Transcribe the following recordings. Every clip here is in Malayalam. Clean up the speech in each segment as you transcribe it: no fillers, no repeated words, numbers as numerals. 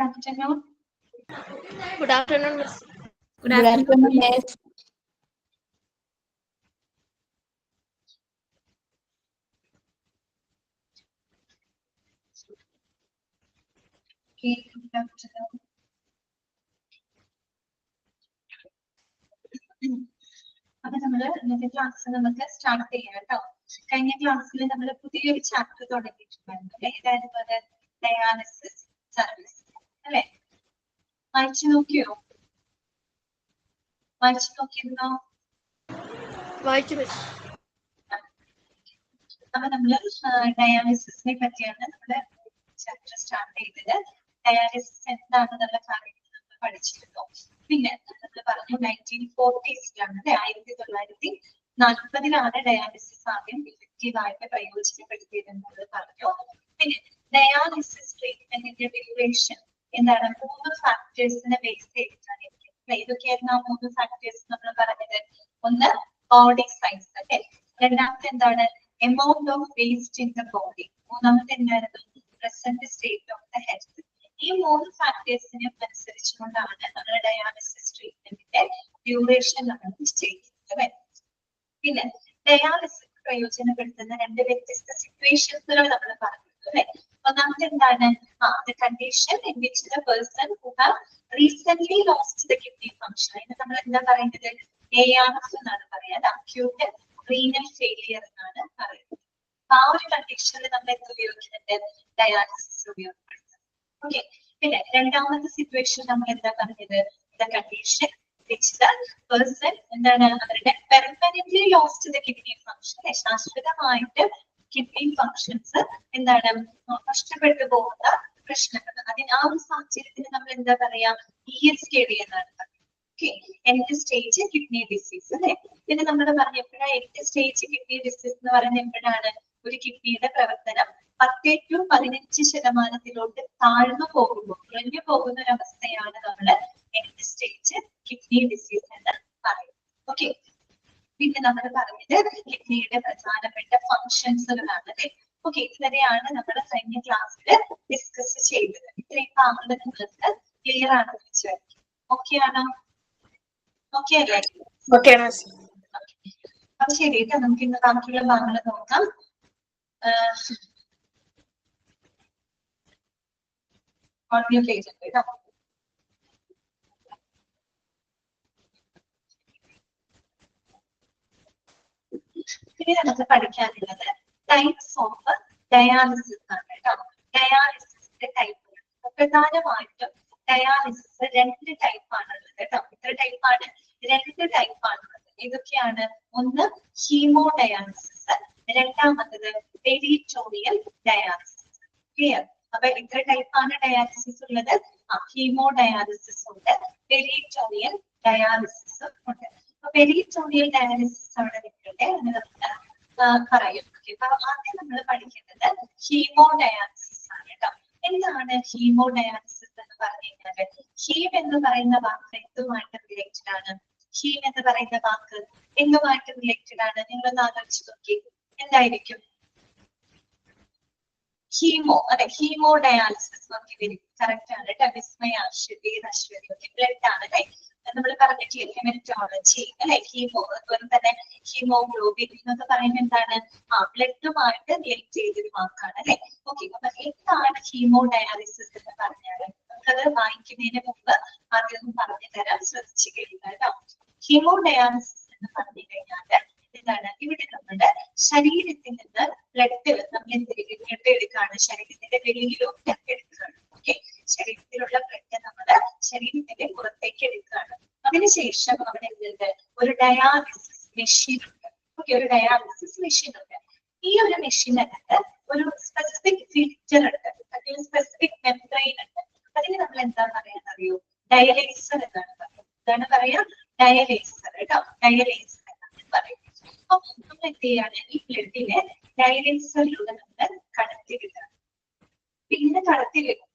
afternoon. Good afternoon, Miss. Good afternoon, Miss. Okay, good afternoon. അപ്പൊ നമ്മള് ഇന്നത്തെ ക്ലാസ് നമുക്ക് സ്റ്റാർട്ട് ചെയ്യാം കേട്ടോ. കഴിഞ്ഞ ക്ലാസ്സിൽ നമ്മൾ പുതിയൊരു ചാപ്റ്റർ തുടങ്ങിയിട്ടുണ്ടായിരുന്നു അല്ലെ, ഏതായിരുന്നു അത്? ഡയാലിസിസ് സർവീസ് അല്ലെ. വായിച്ചു നോക്കിയോ? വായിച്ചു നോക്കിയിരുന്നോ? വായിച്ചു മിസ്. അപ്പൊ നമ്മള് ഡയാലിസിസിനെ പറ്റിയാണ് നമ്മുടെ ചാപ്റ്റർ സ്റ്റാർട്ട് ചെയ്തത്. ഡയാലിസിസ് എന്താണെന്നുള്ള കാര്യങ്ങൾ നമ്മൾ പഠിച്ചിരുന്നു. പിന്നെ നമ്മൾ പറഞ്ഞു 1940s-ലാണ് അല്ലെ, 1940-ലാണ് ഡയാലിസിസ് ആദ്യം ഇഫക്റ്റീവായിട്ട് പ്രയോജനപ്പെടുത്തിയതെന്നുള്ളത് പറഞ്ഞു. പിന്നെ ഡയാലിസിസ് ട്രീറ്റ്മെന്റിന്റെ ഡ്യൂറേഷൻ എന്താണ്? 3 ഫാക്ടേഴ്സിനെ ബേസ് ചെയ്തിട്ടാണ് ഇരിക്കുന്നത്. ഇതൊക്കെയായിരുന്നു ആ 3 ഫാക്ടേഴ്സ് നമ്മൾ പറഞ്ഞത്. ഒന്ന് ബോഡി സൈസ് അല്ലെ, രണ്ടാമത്തെ എന്താണ്? Amount of waste in the body, മൂന്നാമത്തെ എന്തായിരുന്നു? Present state of the health. ഈ 3 ഫാക്ടേഴ്സിനെ അനുസരിച്ചുകൊണ്ടാണ് നമ്മുടെ ഡയാലിസിസ് ട്രീറ്റ്മെന്റിന്റെ ഡ്യൂറേഷൻ നമ്മൾ നിശ്ചയിക്കുന്നത്. പിന്നെ ഡയാലിസിസ് പ്രയോജനപ്പെടുത്തുന്ന 2 വ്യത്യസ്ത സിറ്റുവേഷൻസുകൾ നമ്മൾ പറഞ്ഞു അല്ലെ. ഒന്നാമത്തെ എന്താണ്? the condition in which the person who have recently lost the kidney function, അതിന് നമ്മൾ എന്താ പറയുന്നത്? ARF എന്നാണ് പറയുന്നത്, acute renal failure എന്നാണ് പറയുന്നത്. ആ ഒരു കണ്ടീഷനിൽ നമ്മൾ എന്ത് ഉപയോഗിക്കുന്നുണ്ട്? ഡയാലിസിസ് ഉപയോഗിക്കുന്നത്. ഓക്കെ. പിന്നെ രണ്ടാമത്തെ സിറ്റുവേഷൻ നമ്മൾ എന്താ പറഞ്ഞത്? the condition which the person എന്താണ് അവരുടെ permanently lost the kidney function, ശാശ്വതമായിട്ട് കിഡ്നി ഫംഗ്ഷൻസ് എന്താണ് നഷ്ടപ്പെട്ടു പോകുന്ന പ്രശ്നങ്ങൾ. ആ ഒരു സാഹചര്യത്തിന് നമ്മൾ എന്താ പറയാ? ESKD എന്നാണ് പറയുന്നത്. എൻഡ് സ്റ്റേജ് കിഡ്നി ഡിസീസ് അല്ലെ. പിന്നെ നമ്മൾ പറഞ്ഞപ്പോഴാണ് എൻഡ് സ്റ്റേജ് കിഡ്നി ഡിസീസ് എന്ന് പറയുന്നത് എപ്പോഴാണ്? ഒരു കിഡ്നിയുടെ പ്രവർത്തനം 10 to 15% താഴ്ന്നു പോകുമ്പോൾ, കുറഞ്ഞു പോകുന്ന ഒരു അവസ്ഥയാണ് നമ്മൾ എൻഡ് സ്റ്റേജ് കിഡ്നി ഡിസീസ് എന്ന് പറയുന്നത്. ഓക്കെ. പിന്നെ നമ്മൾ പറഞ്ഞത് കിഡ്നിയുടെ പ്രധാനപ്പെട്ട ഫങ്ഷൻസുകളാണ് അല്ലെ. ഓക്കെ, ഇതുവരെയാണ് നമ്മൾ കഴിഞ്ഞ ക്ലാസ്സിൽ ഡിസ്കസ് ചെയ്തത്. ഇത്രയും ഭാഗങ്ങൾ നിങ്ങൾക്ക് ക്ലിയർ ആണെന്ന് വിചാരിക്കും. ഓക്കെ ആണോ? ഓക്കെ അല്ലേ? Okay miss. അപ്പൊ ശരി കേട്ടോ, നമുക്ക് ഇന്ന് ബാക്കിയുള്ള ഭാഗങ്ങൾ നോക്കാം. ഓഡിയോ പേജ് ഉണ്ട് കേട്ടോ. പിന്നെ നമുക്ക് പഠിക്കാനുള്ളത് ടൈപ്സ് ഓഫ് ഡയാലിസിസ് ആണ് കേട്ടോ. ഡയാലിസിന്റെ ടൈപ്പുകൾ പ്രധാനമായിട്ടും ഡയാലിസിസ് 2 ടൈപ്പാണുള്ളത് കേട്ടോ. എത്ര ടൈപ്പാണ്? 2 ടൈപ്പാണുള്ളത്. ഇതൊക്കെയാണ്. ഒന്ന് ഹീമോ ഡയാലിസിസ്, രണ്ടാമത്തത് പെരിറ്റോണിയൽ ഡയാലിസിസ്. ക്ലിയർ? അപ്പൊ എത്ര ടൈപ്പാണ് ഡയാലിസിസ് ഉള്ളത്? ഹീമോ ഡയാലിസിസ് ഉണ്ട്, പെരിറ്റോണിയൽ ഡയാലിസിസ് ഉണ്ട്. അപ്പൊ പെരിറ്റോണിയൽ ഡയാലിസിസ് അവിടെ നിൽക്കട്ടെ, എന്ന് നമുക്ക് പറയും. അപ്പൊ ആദ്യം നമ്മൾ പഠിക്കേണ്ടത് ഹീമോ ഡയാലിസിസ് ആണ് കേട്ടോ. എന്താണ് ഹീമോ ഡയാലിസിസ് എന്ന് പറഞ്ഞു കഴിഞ്ഞാൽ, ഹീം എന്ന് പറയുന്ന വാക്ക് എന്തുമായിട്ട് റിലേറ്റഡ് ആണ്? ഹീം എന്ന് പറയുന്ന വാക്ക് എന്തുമായിട്ട് റിലേറ്റഡ് ആണ്? നിങ്ങളൊന്ന് ആലോചിച്ച് നോക്കി, എന്തായിരിക്കും? ഹീമോ അല്ലെ, ഹീമോ ഡയാലിസിസ് കറക്റ്റ് ആണ് കേട്ടോ. വിസ്മയ, അശ്വതി, ബ്ലഡ് ആണ് അല്ലെ. നമ്മൾ പറഞ്ഞിട്ടില്ലേ ഹെമറ്റോളജി അല്ലെ, ഹീമോ, അതുപോലെ തന്നെ ഹീമോഗ്ലോബിൻ എന്നൊക്കെ പറയുന്നത് എന്താണ്? ബ്ലഡുമായിട്ട് റിലേറ്റ് ചെയ്തൊരു വാക്കാണ് അല്ലെ. ഓക്കെ. അപ്പൊ എന്താണ് ഹീമോ ഡയാലിസിസ് എന്ന് പറഞ്ഞാൽ നമുക്കത് വായിക്കുന്നതിന് മുമ്പ് ആദ്യം പറഞ്ഞു തരാൻ ശ്രദ്ധിച്ചു കഴിയുക കേട്ടോ. ഹീമോ ഡയാലിസിസ് എന്ന് പറഞ്ഞു കഴിഞ്ഞാൽ എന്താണ്? ഇവിടെ നമ്മുടെ ശരീരത്തിൽ നിന്ന് ബ്ലഡ് നമ്മൾ ബ്ലഡ് എടുക്കുകയാണ്, ശരീരത്തിന്റെ വെളിയിലോട്ട് എടുക്കുകയാണ്. ഓക്കെ. ശരീരത്തിലുള്ള ബ്ലഡ് നമ്മുടെ ശരീരത്തിന്റെ പുറത്തേക്ക് എടുക്കുകയാണ്. അതിനുശേഷം അവിടെ എന്തുണ്ട്? ഒരു ഡയാലിസിസ് മെഷീൻ ഉണ്ട്. ഓക്കെ, ഒരു ഡയാലിസിസ് മെഷീൻ ഉണ്ട്. ഈ ഒരു മെഷീനകത്ത് ഒരു സ്പെസിഫിക് ഫിൽറ്റർ ഉണ്ട്, അല്ലെങ്കിൽ സ്പെസിഫിക് മെംബ്രെയിൻ ഉണ്ട്. അതിന് നമ്മൾ എന്താ പറയാന്നറിയോ? ഡയലൈസർ എന്നാണ് പറയുന്നത്. എന്താണ് പറയാ? ഡയലൈസർ കേട്ടോ. ഡയലൈസർ എന്നാണ് പറയുന്നത്. അപ്പൊ നമ്മൾ എന്ത് ചെയ്യാണ്? ഈ ബ്ലഡിനെ ഡയലൈസറിലൂടെ നമ്മൾ കടത്തി വിടുക. പിന്നെ കടത്തി വിടുന്നത്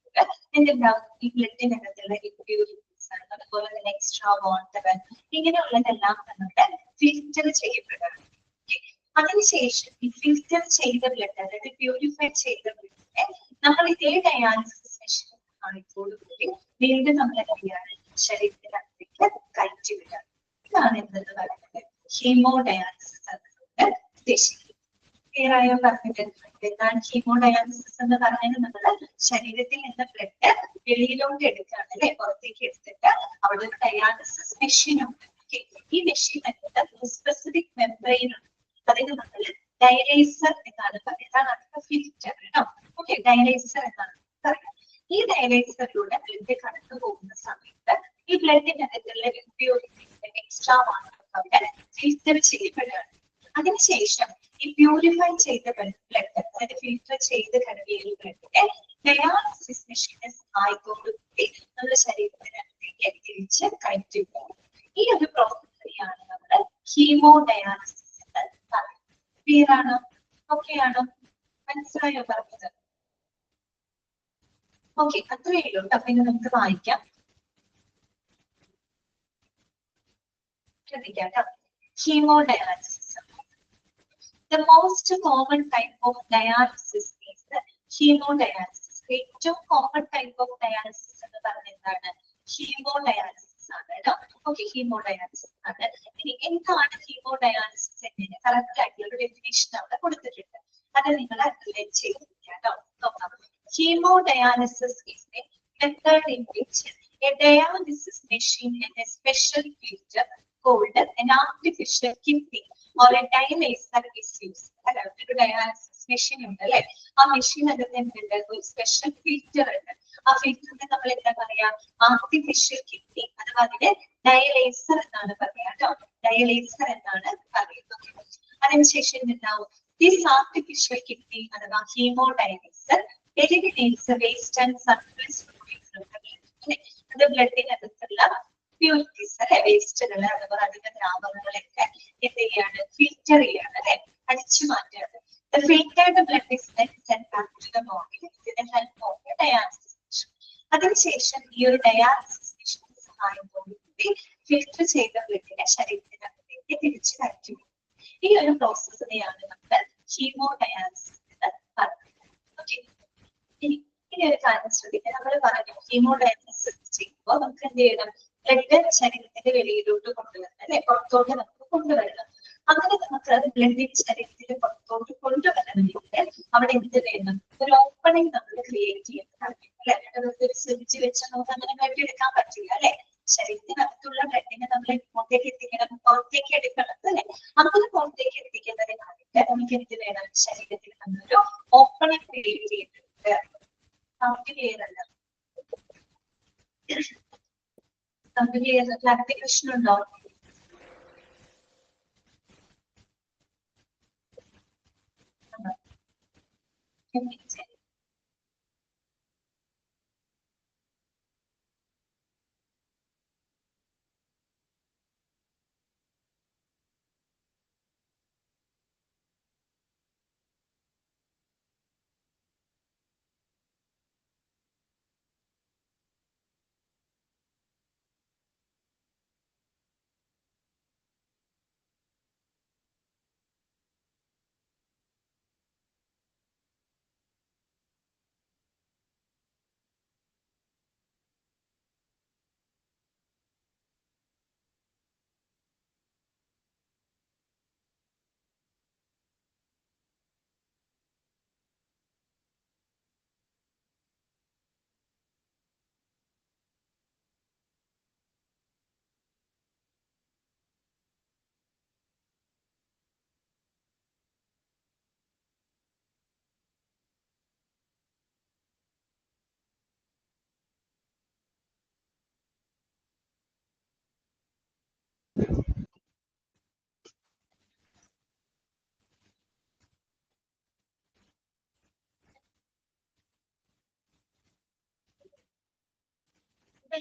എന്തുണ്ടാവും? ഈ ബ്ലഡിനകത്തുള്ള ഇമ്പ്യൂരിറ്റീസ്, അതുപോലെ തന്നെ എക്സ്ട്രാ വാട്ടർ, ഇങ്ങനെയുള്ളതെല്ലാം നമ്മുടെ ഫിൽറ്റർ ചെയ്യപ്പെടുകയാണ്. അതിനുശേഷം ഈ ഫിൽറ്റർ ചെയ്ത ബ്ലഡ്, അതായത് പ്യൂരിഫൈ ചെയ്ത ബ്ലഡിനെ നമ്മൾ ഇതേ ഡയാലിസിസ് മെഷീൻ ആയിക്കോടുകൂടി വീണ്ടും നമ്മൾ എന്ത് ചെയ്യാണ്, ശരീരത്തിനകത്തേക്ക് കയറ്റി വിടുക. ഇതാണ് എന്തെന്ന് പറയുന്നത് ഹീമോ ഡയാലിസിസ് എന്നതുകൊണ്ട് ഉദ്ദേശിക്കുന്നത്. ക്ലിയർ ആയോ പറഞ്ഞത്? എന്താണ് ഹീമോ ഡയാലിസിസ് എന്ന് പറഞ്ഞാൽ നമ്മൾ ശരീരത്തിൽ നിന്ന് ബ്ലഡ് വെളിയിലോട്ട് എടുക്കുകയാണ് അല്ലെ, പുറത്തേക്ക് എടുത്തിട്ട് അവിടെ ഒരു ഡയാലിസിസ് മെഷീൻ ഉണ്ട്. ഈ മെഷീൻ എന്നത് സ്പെസിഫിക് മെംബ്രെയിൻ ഉണ്ട്. അതിന് നമ്മൾ ഡയലൈസർ എന്നാണ് പറയുന്നത്. അടുത്ത ഫിൽറ്റർ കേട്ടോ. ഓക്കെ, ഡയലൈസർ എന്നാണ് പറയുന്നത്. ഈ ഡയലൈസറിലൂടെ ബ്ലഡ് കടന്നു പോകുന്ന സമയത്ത് ഈ ബ്ലഡിനകത്തുള്ള ഇംപ്യൂരിറ്റീസ് എക്സ്ട്രാ അവിടെ ഫിൽറ്റർ ചെയ്യപ്പെടുകയാണ്. അതിനുശേഷം ഈ പ്യൂരിഫൈ ചെയ്ത ബ്ലഡ്, അതായത് ഫിൽറ്റർ ചെയ്ത് കടവിയ ബ്ലഡിനെ ഡയാലിസിസ് മെഷീനെ സഹായത്തോടുകൂടി നമ്മുടെ ശരീരത്തിനകത്തേക്ക് തിരിച്ച് കയറ്റി പോകും. ഈ ഒരു പ്രോസസ്സിനെയാണ് നമ്മൾ ഹീമോ ഡയാലിസിസ് എന്ന് പറയുന്നത്. ക്ലിയർ ആണോ? ഓക്കെ ആണോ? മനസ്സിലായോ പറഞ്ഞത്? ഓക്കെ, അത്രയേ ഉള്ളൂ. അപ്പൊ ഇന്ന് നമുക്ക് വായിക്കാം, ശ്രദ്ധിക്കാം. Haemo dialysis. The most common type of dialysis is the hemodialysis. ഏറ്റവും കോമൺ ടൈപ്പ് ഓഫ് ഡയാലിസിസ് എന്ന് പറഞ്ഞ എന്താണ്? ഹീമോഡയാലിസിസ് ആണ് കേട്ടോ. ഓക്കെ, ഹീമോഡയാലിസിസ് ആണ്. ഇനി എന്താണ് ഹീമോഡയാലിസിസ് എന്നതിന് കറക്റ്റ് ആയിട്ടുള്ള ഒരു ഡെഫിനേഷൻ അവിടെ കൊടുത്തിട്ടുണ്ട്. അത് നിങ്ങൾ റിലേറ്റ് ചെയ്തിരിക്കുക കേട്ടോ. നോക്കാം. Hemodialysis is a method in which a dialysis machine and a special filter called an artificial kidney or a dialyzer is used. ഒരു ഡയാലിസിസ് മെഷീൻ ഉണ്ട് അല്ലെ, ആ മെഷീൻ അതിന്റെ ഒരു സ്പെഷ്യൽ ഫിൽറ്റർ ഉണ്ട്. ആ ഫിൽറ്ററിനെ നമ്മൾ എന്താ പറയാ, ആർട്ടിഫിഷ്യൽ കിഡ്നി അഥവാ അതിന്റെ ഡയലൈസർ എന്നാണ് പറയാ കേട്ടോ. ഡയലൈസർ എന്നാണ് പറയുന്നത്. അതിനുശേഷം എന്താവും, ദിസ് ആർട്ടിഫിഷ്യൽ കിഡ്നി അഥവാ ഹീമോഡയലൈസർ eliminates the waste and surplus fluids from the blood. അത് ബ്ലഡിനകത്തുള്ള പ്യൂരിറ്റീസ് അല്ലെ, വേസ്റ്റുകൾ അതുപോലെ അതിന്റെ ദ്രാവകങ്ങളൊക്കെ എന്ത് ചെയ്യാണ്, ഫിൽറ്റർ ചെയ്യാണ് അല്ലെ, അടിച്ചു മാറ്റുകയാണ്. The filtered blood is then sent back to the body with the help of the dialysis machine. അതിനുശേഷം ഈ ഒരു ഡയാലിസിസ് മെഷീന്റെ സഹായത്തോടുകൂടി ഫിൽറ്റർ ചെയ്ത ബ്ലഡിനെ ശരീരത്തിനകത്തേക്ക് തിരിച്ചു കയറ്റി. ഈ ഒരു പ്രോസസ്സിനെയാണ് നമ്മൾ ഹീമോഡയാലിസിസ് എന്ന് പറയുന്നത്. ഓക്കെ, ഇനി ഒരു കാര്യം ശ്രദ്ധിക്കുക. നമ്മൾ പറഞ്ഞു ഹീമോഡയാലിസിസ് ചെയ്യുമ്പോൾ നമുക്ക് എന്ത് ചെയ്യണം, ബ്ലഡ് ശരീരത്തിന്റെ വെളിയിലോട്ട് കൊണ്ടുവരണം അല്ലെ, പുറത്തോട്ട് നമുക്ക് കൊണ്ടുവരണം. അങ്ങനെ നമുക്ക് അത് ബ്ലഡ് ശരീരത്തിന്റെ പുറത്തോട്ട് കൊണ്ടുവരണമെങ്കിൽ അവിടെ എന്ത് ചെയ്യണം, ഒരു ഓപ്പണിംഗ് നമ്മൾ ക്രിയേറ്റ് ചെയ്യുന്നതാണ് അല്ലെ. ഒരു സ്വിച്ച് വെച്ച് നമുക്ക് അങ്ങനെ കെട്ടിയെടുക്കാൻ പറ്റില്ല അല്ലെ. ശരീരത്തിനകത്തുള്ള ബ്ലഡിനെ നമ്മൾ പുറത്തേക്ക് എത്തിക്കണം, പുറത്തേക്ക് എടുക്കണം അല്ലെ. അങ്ങനെ പുറത്തേക്ക് എത്തിക്കുന്നതിനായിട്ട് നമുക്ക് എന്ത് വേണം, ശരീരത്തിൽ നമ്മളൊരു ഓപ്പണിംഗ് ക്രിയേറ്റ് ചെയ്യുന്നുണ്ട്. ക്ലിയർ അല്ല, ക്ലാരിഫിക്കേഷൻ ഉണ്ടോ?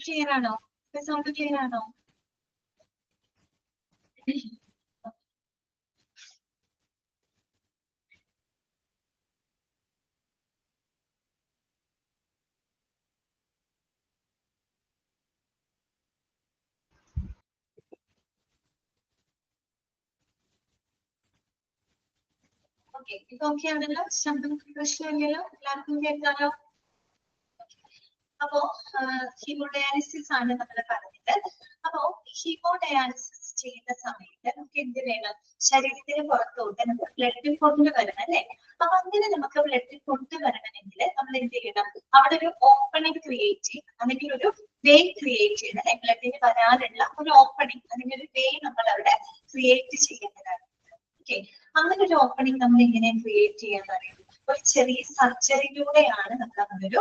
ക്ലിയർ ആണോ? സൗണ്ട് ക്ലിയർ ആണോ? ഓക്കെ, ഇതൊക്കെയാണല്ലോ. ശബ്ദം പ്രശ്നമില്ലല്ലോ, എല്ലാവർക്കും കേൾക്കാലോ. അപ്പോ ഹീമോഡയാലിസിസ് ആണ് നമ്മൾ പറഞ്ഞത്. അപ്പോ ഹീമോഡയാലിസിസ് ചെയ്യുന്ന സമയത്ത് നമുക്ക് എന്ത് വേണം? ശരീരത്തിന് പുറത്തോട്ട് നമുക്ക് ബ്ലഡ് കൊണ്ടുവരണം അല്ലെ? അപ്പൊ അങ്ങനെ നമുക്ക് ബ്ലഡ് കൊണ്ടുവരണമെങ്കിൽ നമ്മൾ എന്ത് ചെയ്യണം? അവിടെ ഒരു ഓപ്പണിംഗ് ക്രിയേറ്റ് ചെയ്യണം, അല്ലെങ്കിൽ ഒരു വേ ക്രിയേറ്റ് ചെയ്യണം അല്ലെ? ബ്ലഡിന് വരാനുള്ള ഒരു ഓപ്പണിംഗ് അല്ലെങ്കിൽ ഒരു വേ നമ്മൾ അവിടെ ക്രിയേറ്റ് ചെയ്യേണ്ടതാണ്. ഓക്കെ, അങ്ങനെ ഒരു ഓപ്പണിംഗ് നമ്മൾ എങ്ങനെ ക്രിയേറ്റ് ചെയ്യാൻ അറിയാം? ഒരു ചെറിയ സർജറിയിലൂടെയാണ് നമ്മൾ അങ്ങനൊരു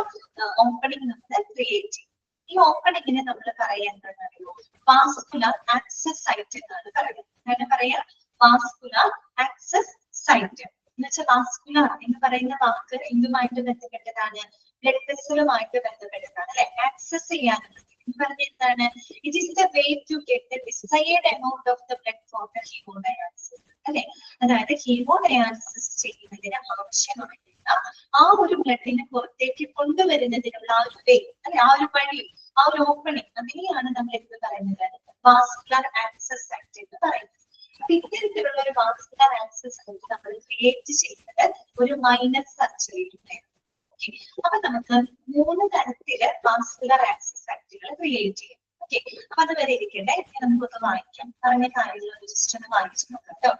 ഓപ്പണിംഗ് നമ്മൾ ക്രിയേറ്റ് ചെയ്യുന്നത്. ഈ ഓപ്പണിങ്ങിനെ നമ്മൾ പറയാൻ എന്താണെന്നറിയോ? വാസ്കുലർ ആക്സസ് സൈറ്റ് എന്നാണ് പറയുന്നത്. അങ്ങനെ പറയാ, വാസ്കുലർ ആക്സസ് സൈറ്റ് എന്ന് വെച്ചാൽ വാസ്കുലർ എന്ന് പറയുന്ന വാക്ക് എന്തുമായിട്ട് ബന്ധപ്പെട്ടതാണ്? ബ്ലഡ് വെസലുമായിട്ട് ബന്ധപ്പെട്ടതാണ് അല്ലെ? ആക്സസ് ചെയ്യാനുള്ളത് എന്ന് പറഞ്ഞ എന്താണ്? It is the way to get the desired amount of the blood for the haemodialysis അല്ലെ? അതായത് ഹീമോഡയാലിസിസ് ചെയ്യുന്നതിന് ആവശ്യമായിട്ടുള്ള ആ ഒരു ബ്ലഡിനെ പുറത്തേക്ക് കൊണ്ടുവരുന്നതിനുള്ള ആ ഒരു വേ അല്ലെ, ആ ഒരു വഴി, ആ ഒരു ഓപ്പണിംഗ്, അതിനെയാണ് നമ്മൾ എന്ത് പറയുന്നത്? വാസ്കുലർ ആക്സസ് സൈറ്റ് എന്ന് പറയുന്നത്. അപ്പൊ ഇത്തരത്തിലുള്ള ഒരു വാസ്കുലർ ആക്സസ് സൈറ്റ് നമ്മൾ ക്രിയേറ്റ് ചെയ്യുന്നത് ഒരു മൈനർ സർജറിയിലൂടെ. ഓക്കെ, അപ്പൊ നമുക്ക് 3 തരത്തില് വാസ്കുലർ ആക്സസ് സൈറ്റുകൾ ക്രിയേറ്റ് ചെയ്യാം. ഓക്കെ, അപ്പൊ അത് വരെ ഇരിക്കട്ടെ, നമുക്കൊന്ന് വായിക്കാം. പറഞ്ഞ കാര്യങ്ങൾ ജസ്റ്റ് ഒന്ന് വായിച്ചു നോക്കാം കേട്ടോ.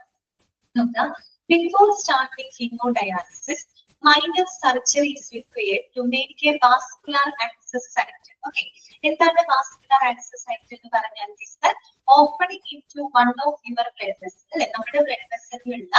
നോക്കാം. Before starting hemodialysis, minor surgery is required to make a vascular access site. Okay, എന്താണ് vascular access site എന്ന് പറഞ്ഞാൽ? is that opening into one of your blood vessels അല്ലെ? നമ്മുടെ ബ്ലഡ് വെസലിലുള്ള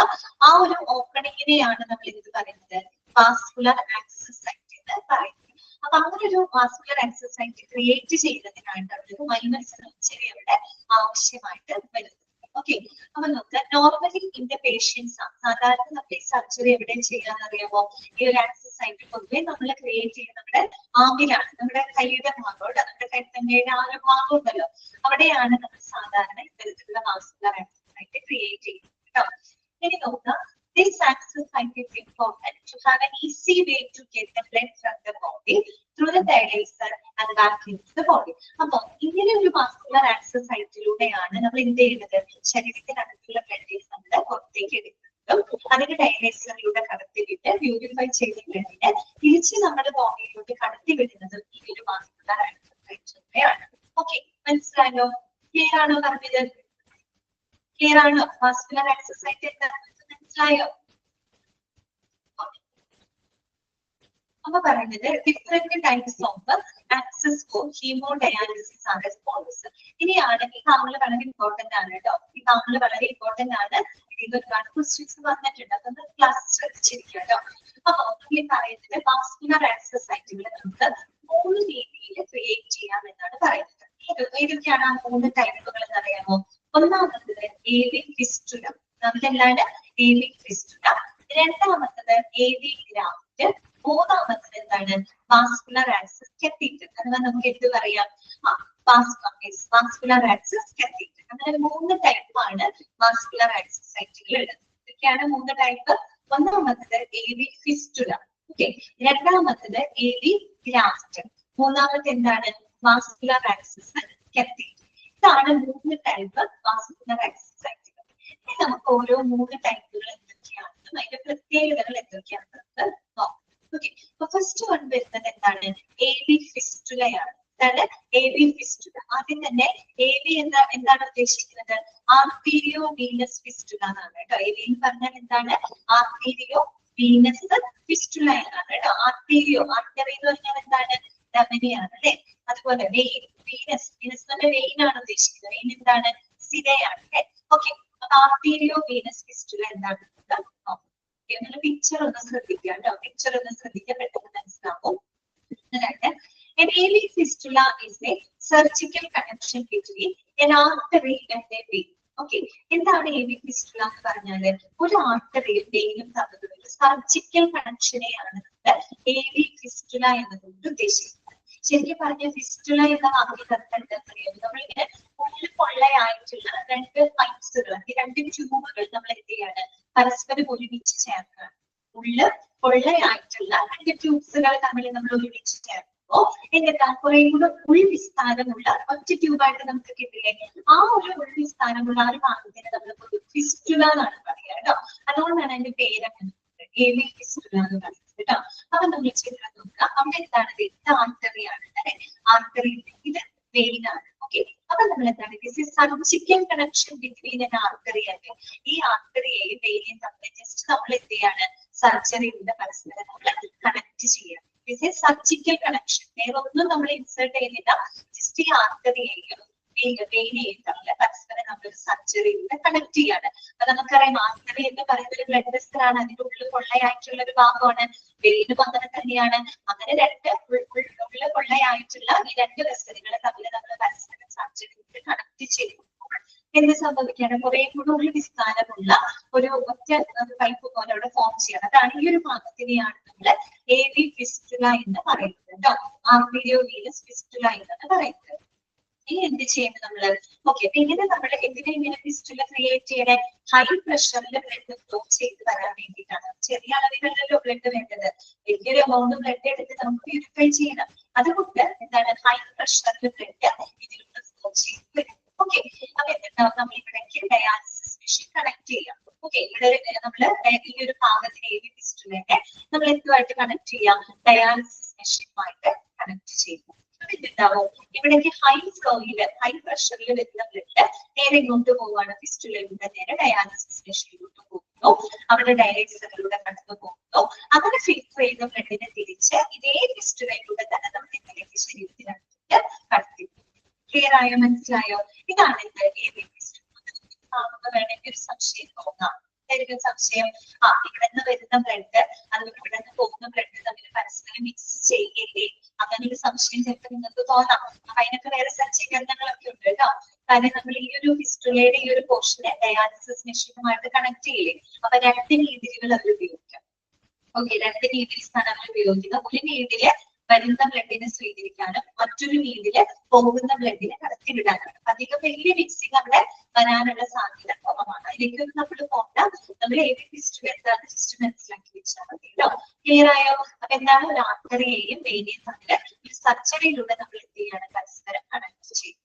ആ ഒരു ഓപ്പണിങ്ങിനെയാണ് നമ്മൾ എന്ത് പറയുന്നത്? വാസ്കുലർ ആക്സസ് സൈറ്റ് എന്ന് പറയുന്നത്. അപ്പൊ അങ്ങനെ ഒരു വാസ്കുലർ ആക്സസ് സൈറ്റ് ക്രിയേറ്റ് ചെയ്യുന്നതിനായിട്ട് ഒരു മൈനർ സർജറി അവിടെ ആവശ്യമായിട്ട് വരുന്നത്. ഓക്കെ, അപ്പൊ നമുക്ക് നോർമലി ഇൻ ദ പേഷ്യൻസ് സാധാരണ നമ്മൾ ഈ സർജറി എവിടെ ചെയ്യാന്നറിയാമോ? ഈ ഒരു ആക്സസ് സൈറ്റ് പൊതുവെ നമ്മൾ ക്രിയേറ്റ് ചെയ്യുന്ന നമ്മുടെ ആമിലാണ്, നമ്മുടെ കൈയുടെ ഭാഗോട്, നമ്മുടെ കൈത്തമ്മയുടെ ആ ഒരു ഭാഗം ഉണ്ടല്ലോ, അവിടെയാണ് നമ്മൾ സാധാരണ ഇത്തരത്തിലുള്ള വാസ്കുലർ ആക്സസ് സൈറ്റ് ക്രിയേറ്റ് ചെയ്യുന്നത് കേട്ടോ. ഇനി നോക്കാം. This access site is important to have an easy way to get the blood from the body through the dialyzer and back into the body. അപ്പൊ ഇങ്ങനെ ഒരു വാസ്കുലർ ആക്സസ് സൈറ്റിലൂടെയാണ് നമ്മൾ എന്ത് ചെയ്യുന്നത്? ശരീരത്തിനകത്തുള്ള ബ്ലഡ് നമ്മൾ പുറത്തേക്ക് എടുക്കുന്നതും അതിന് ഡയലൈസറിലൂടെ കടത്തിവിട്ട് പ്യൂരിഫൈ ചെയ്ത ബ്ലഡിനെ തിരിച്ച് നമ്മുടെ ബോഡിയിലോട്ട് കടത്തിവിടുന്നതും ഈ ഒരു വാസ്കുലർ ആക്സസ് സൈറ്റിലൂടെയാണ്. ഓക്കെ, മനസ്സിലായോ? ക്ലിയർ ആണോ പറഞ്ഞത്? ക്ലിയർ ആണോ? വാസ്കുലർ ആക്സസ് സൈറ്റ് എന്താണ് മനസ്സിലായോ? അപ്പൊ പറയുന്നത് different types of access for haemodialysis ആണ് സ്പോൺസ്. ഇനിയാണ് ഈ താങ്കൾ വളരെ ഇമ്പോർട്ടന്റ് ആണ് കേട്ടോ. ഈ താങ്കൾ വളരെ ഇമ്പോർട്ടന്റ് ആണ്. ഇതിൽ ഒരുപാട് ക്വസ്റ്റ്യൻസ് വന്നിട്ടുണ്ട്, അതൊന്ന് ക്ലാസ് ശ്രദ്ധിച്ചിരിക്കുക കേട്ടോ. അപ്പൊ ഈ പറയുന്നത് വാസ്കുലർ ആക്സസ് സൈറ്റുകൾ നമുക്ക് 3 രീതിയിൽ ക്രിയേറ്റ് ചെയ്യാം എന്നാണ് പറയുന്നത്. ഏതൊക്കെയാണ് ആ 3 ടൈപ്പുകൾ എന്ന് അറിയാമോ? ഒന്നാമത്തത് AV ഫിസ്റ്റുല, നമുക്കെന്താണ് AV ഫിസ്റ്റുല. രണ്ടാമത്തത് AV ഗ്രാഫ്റ്റ്. മൂന്നാമത്തത് എന്താണ്? Vascular access catheter. അഥവാ നമുക്ക് എന്ത് പറയാം? Vascular access catheter. അങ്ങനെ 3 ടൈപ്പാണ് വാസ്കുലർ ആക്സസ് സൈറ്റുകൾ ഉള്ളത്. ഇതൊക്കെയാണ് 3 ടൈപ്പ്. ഒന്നാമത്തത് AV ഫിസ്റ്റുല. ഓക്കെ, രണ്ടാമത്തത് AV ഗ്രാഫ്റ്റ്. മൂന്നാമത്തെ എന്താണ്? Vascular access catheter. ഇതാണ് 3 ടൈപ്പ് വാസ്കുലർ ആക്സസ് സൈറ്റുകൾ. ഇനി നമുക്ക് ഓരോ 3 ടൈപ്പുകൾ എന്തൊക്കെയാണെന്നും അതിന്റെ പ്രത്യേകതകൾ എന്തൊക്കെയാണെന്ന് നോക്കാം. ഓക്കെ, അപ്പൊ ഫസ്റ്റ് വൺ വരുന്നത് എന്താണ്? AV ഫിസ്റ്റുലയാണ്. എന്താണ് AV ഫിസ്റ്റുല? ആദ്യം തന്നെ AV എന്താണ് ഉദ്ദേശിക്കുന്നത്? ആർട്ടീരിയോ വീനസ് ഫിസ്റ്റുല എന്നാണ് കേട്ടോ. AV എന്ന് പറഞ്ഞാൽ എന്താണ്? ആർട്ടീരിയോ വീനസ് ഫിസ്റ്റുല എന്നാണ് കേട്ടോ. ആർട്ടീരിയോ, ആർട്ടറി എന്ന് പറഞ്ഞാൽ എന്താണ്? ധമനിയാണ് അല്ലെ? അതുപോലെ വെയിൻ, വീനസ്, വീനസ് നമ്മുടെ വെയിൻ ആണ് ഉദ്ദേശിക്കുന്നത്. വെയിൻ എന്താണ്? സിരയാണ് അല്ലെ? ഓക്കെ, അപ്പൊ ആർട്ടീരിയോ വീനസ് ഫിസ്റ്റുല എന്താണെന്ന് നോക്കാം. പിക്ചർ ഒന്ന് ശ്രദ്ധിക്കുക കേട്ടോ. പിക്ചർ ഒന്ന് ശ്രദ്ധിക്കാൻ പെട്ടെന്ന് മനസ്സിലാവും. An AV fistula is a surgical connection between an artery and a vein. Okay, എന്താണ് AV ഫിസ്റ്റുല എന്ന് പറഞ്ഞാല്? ഒരു ആർട്ടറിയും വെയിനും തമ്മിലുള്ള ഒരു സർജിക്കൽ കണക്ഷനെയാണ് AV ഫിസ്റ്റുല എന്നതുകൊണ്ട് ഉദ്ദേശിക്കുന്നത്. ശരിക്കും പറഞ്ഞ ഫിസ്റ്റുല എന്ന വാക്കിൽ എന്താണെന്ന് അറിയാം? നമ്മളിങ്ങനെ ഉള്ളിൽ പൊള്ളയായിട്ടുള്ള 2 പൈപ്സുകൾ, 2 ട്യൂബുകൾ നമ്മൾ എന്ത് ചെയ്യാണ്? പരസ്പരം ഒരുമിച്ച് ചേർക്കുകയാണ്. ഉള്ളിൽ പൊള്ളയായിട്ടുള്ള 2 ട്യൂബ്സുകൾ തമ്മിൽ നമ്മൾ ഒരുമിച്ച് ചേർക്കുമ്പോ എന്നിട്ട് കുറെ കൂടെ ഉൾവിസ്താരമുള്ള ഒറ്റ ട്യൂബായിട്ട് നമുക്ക് കിട്ടില്ലേ? ആ ഒരു ഉൾവിസ്താരമുള്ള ആ ഒരു ഭാഗത്തിന് നമ്മൾ ഫിസ്റ്റുല എന്നാണ് പറയുക കേട്ടോ. അതുകൊണ്ടാണ് അതിന്റെ പേര് അങ്ങനെ AV ഫിസ്റ്റുല എന്ന് പറയുന്നത് കേട്ടോ. അപ്പൊ നമ്മൾ ചിത്രം നോക്കുക, അവിടെ എന്താണ് ഇത് ആർട്ടറിയാണ് അല്ലെ, ആർട്ടറി ഇത് വെയിനാണ്. ഓക്കെ, അപ്പൊ നമ്മൾ എന്താണ് this is surgical connection between N artery അല്ലെ. ഈ ആർട്ടറിയെയും വെയിനെയും തമ്മിൽ ജസ്റ്റ് നമ്മൾ എന്ത് ചെയ്യാണ്, സർജറിയുടെ പരസ്പരം നമ്മൾ കണക്ട് ചെയ്യുക. ദിസ് ഇസ് സർജിക്കൽ കണക്ഷൻ, വേറെ ഒന്നും നമ്മൾ ഇൻസേർട്ട് ചെയ്യുന്നില്ല, ജസ്റ്റ് ഈ ആർട്ടറിയെയും വെയിനെയും തമ്മിൽ പരസ്പരം നമ്മൾ സർജറിയിലൂടെ കണക്ട് ചെയ്യാണ്. അപ്പൊ നമുക്കറിയാം ആർട്ടറി എന്ന് പറയുന്നത് ഒരു ബ്ലഡ് വെസൽ ആണ്, അതിന്റെ ഉള്ളിൽ കൊള്ളയായിട്ടുള്ള ഒരു ഭാഗമാണ്. വെയിനും അങ്ങനെ തന്നെയാണ്. അങ്ങനെ രണ്ട് ഉള്ളിൽ കൊള്ളയായിട്ടുള്ള ഈ രണ്ട് വെസലുകളെ തമ്മിൽ നമ്മൾ പരസ്പരം സർജറിയിലൂടെ കണക്ട് ചെയ്യുമ്പോൾ എന്ത് സംഭവിക്കുകയാണ്, കുറെ കൂടെ ഒരു വിസ്താരമുള്ള ഒരു ഒറ്റ പൈപ്പ് പോലെ അവിടെ ഫോം ചെയ്യണം. അതാണ് ഈ ഒരു ഭാഗത്തിനെയാണ് നമ്മൾ AV ഫിസ്റ്റുല എന്ന് പറയുന്നത് കേട്ടോ, ആർട്ടീരിയോവീനസ് ഫിസ്റ്റുല എന്ന് പറയുന്നത്. ഇനി എന്ത് ചെയ്യുന്നത് നമ്മള്, ഓക്കെ, അപ്പൊ ഇങ്ങനെ നമ്മൾ ഇങ്ങനെ ഫിസ്റ്റുല ക്രിയേറ്റ് ചെയ്യണേ, ഹൈ പ്രഷറിൽ ബ്ലഡ് ഫ്ലോ ചെയ്ത് വരാൻ വേണ്ടിയിട്ടാണ്. ചെറിയ അളവിലല്ലോ ബ്ലഡ് വേണ്ടത്, വലിയൊരു എമൗണ്ട് ബ്ലഡ് എടുത്ത് നമുക്ക് പ്യൂരിഫൈ ചെയ്യണം. അതുകൊണ്ട് എന്താണ് ഹൈ പ്രഷറിൽ ബ്ലഡ് ഇതിലൂടെ ഫ്ലോ ചെയ്ത് വരും. ഓക്കെ, അപ്പൊ എന്തുണ്ടാവും, നമ്മൾ ഇവിടേക്ക് ഡയാലിസിസ് മെഷീൻ കണക്ട് ചെയ്യാം. ഓക്കെ, ഇവിടെ നമ്മള് ഈ ഒരു ഭാഗത്തിന് AV ഫിസ്റ്റുലയെ നമ്മൾ എന്തുമായിട്ട് കണക്ട് ചെയ്യാം, ഡയാലിസിസ് മെഷീനുമായിട്ട് കണക്ട് ചെയ്യും. എന്തുണ്ടാവും, ഇവിടേക്ക് ഹൈ ഫ്ലോയില് ഹൈ പ്രഷറിൽ വരുന്ന ബ്ലഡ് നേരെ ഇങ്ങോട്ട് പോവുകയാണ്, ഫിസ്റ്റുലയിലൂടെ നേരെ ഡയാലിസിസ് മെഷീനിലോട്ട് പോകുന്നു, അവിടെ ഡയാലിസിസിലൂടെ കടന്നു പോകുന്നു. അങ്ങനെ ഫിൽറ്റർ ചെയ്ത ബ്ലഡിനെ തിരിച്ച് ഇതേ ഫിസ്റ്റുലയിലൂടെ തന്നെ നമ്മൾ ഇതിലേക്ക് ശരീരത്തിനകത്ത് കടത്തി. ക്ലിയർ ആയോ, മനസ്സിലായോ? ഇതാണ് AV ഫിസ്റ്റുല. വേണമെങ്കിൽ ഒരു സംശയം തോന്നാം, സംശയം ഇവിടെ നിന്ന് വരുന്ന ബ്ലഡ് അതുപോലെ ഇവിടെ നിന്ന് പോകുന്ന ബ്ലഡ് തമ്മിൽ പരസ്പരം മിക്സ് ചെയ്യില്ലേ, അങ്ങനെ ഒരു സംശയം ചിലപ്പോൾ നിങ്ങൾക്ക് തോന്നാം. അപ്പൊ അതിനൊക്കെ വേറെ സജ്ജീകരണങ്ങളൊക്കെ ഉണ്ട് കേട്ടോ. കാരണം നമ്മൾ ഈ ഒരു ഫിസ്റ്റുലയുടെ ഈ ഒരു പോർഷനെ ഡയാലിസിസ് മെഷീനുമായിട്ട് കണക്ട് ചെയ്യില്ലേ, അപ്പൊ രണ്ട് രീതികൾ അവർ ഉപയോഗിക്കാം. ഓക്കെ, രണ്ട് രീതിയിലാണ് അവർ ഉപയോഗിക്കുന്നത്. ഒരു രീതിയില് വരുന്ന ബ്ലഡിനെ സ്വീകരിക്കാനും മറ്റൊരു രീതിയില് പോകുന്ന ബ്ലഡിനെ കടത്തിവിടാനാണ്. അധികം വലിയ മിക്സിംഗ് അവിടെ വരാനുള്ള സാധ്യത കുറവാണ്. അതിലേക്കൊന്നും നമ്മൾ പോകണ്ട, നമ്മൾ AV ഫിസ്റ്റുല എന്താണെന്ന് ജസ്റ്റ് മനസ്സിലാക്കി വെച്ചാൽ മതി കേട്ടോ. ക്ലിയർ ആയോ? അപ്പൊ എന്താണ്, ഒരു ആർട്ടറിയെയും വെയിനെയും തമ്മിൽ ഒരു സർജറിയിലൂടെ നമ്മൾ എന്ത് ചെയ്യാണ്, പരസ്പരം കണക്ട് ചെയ്യുന്നു.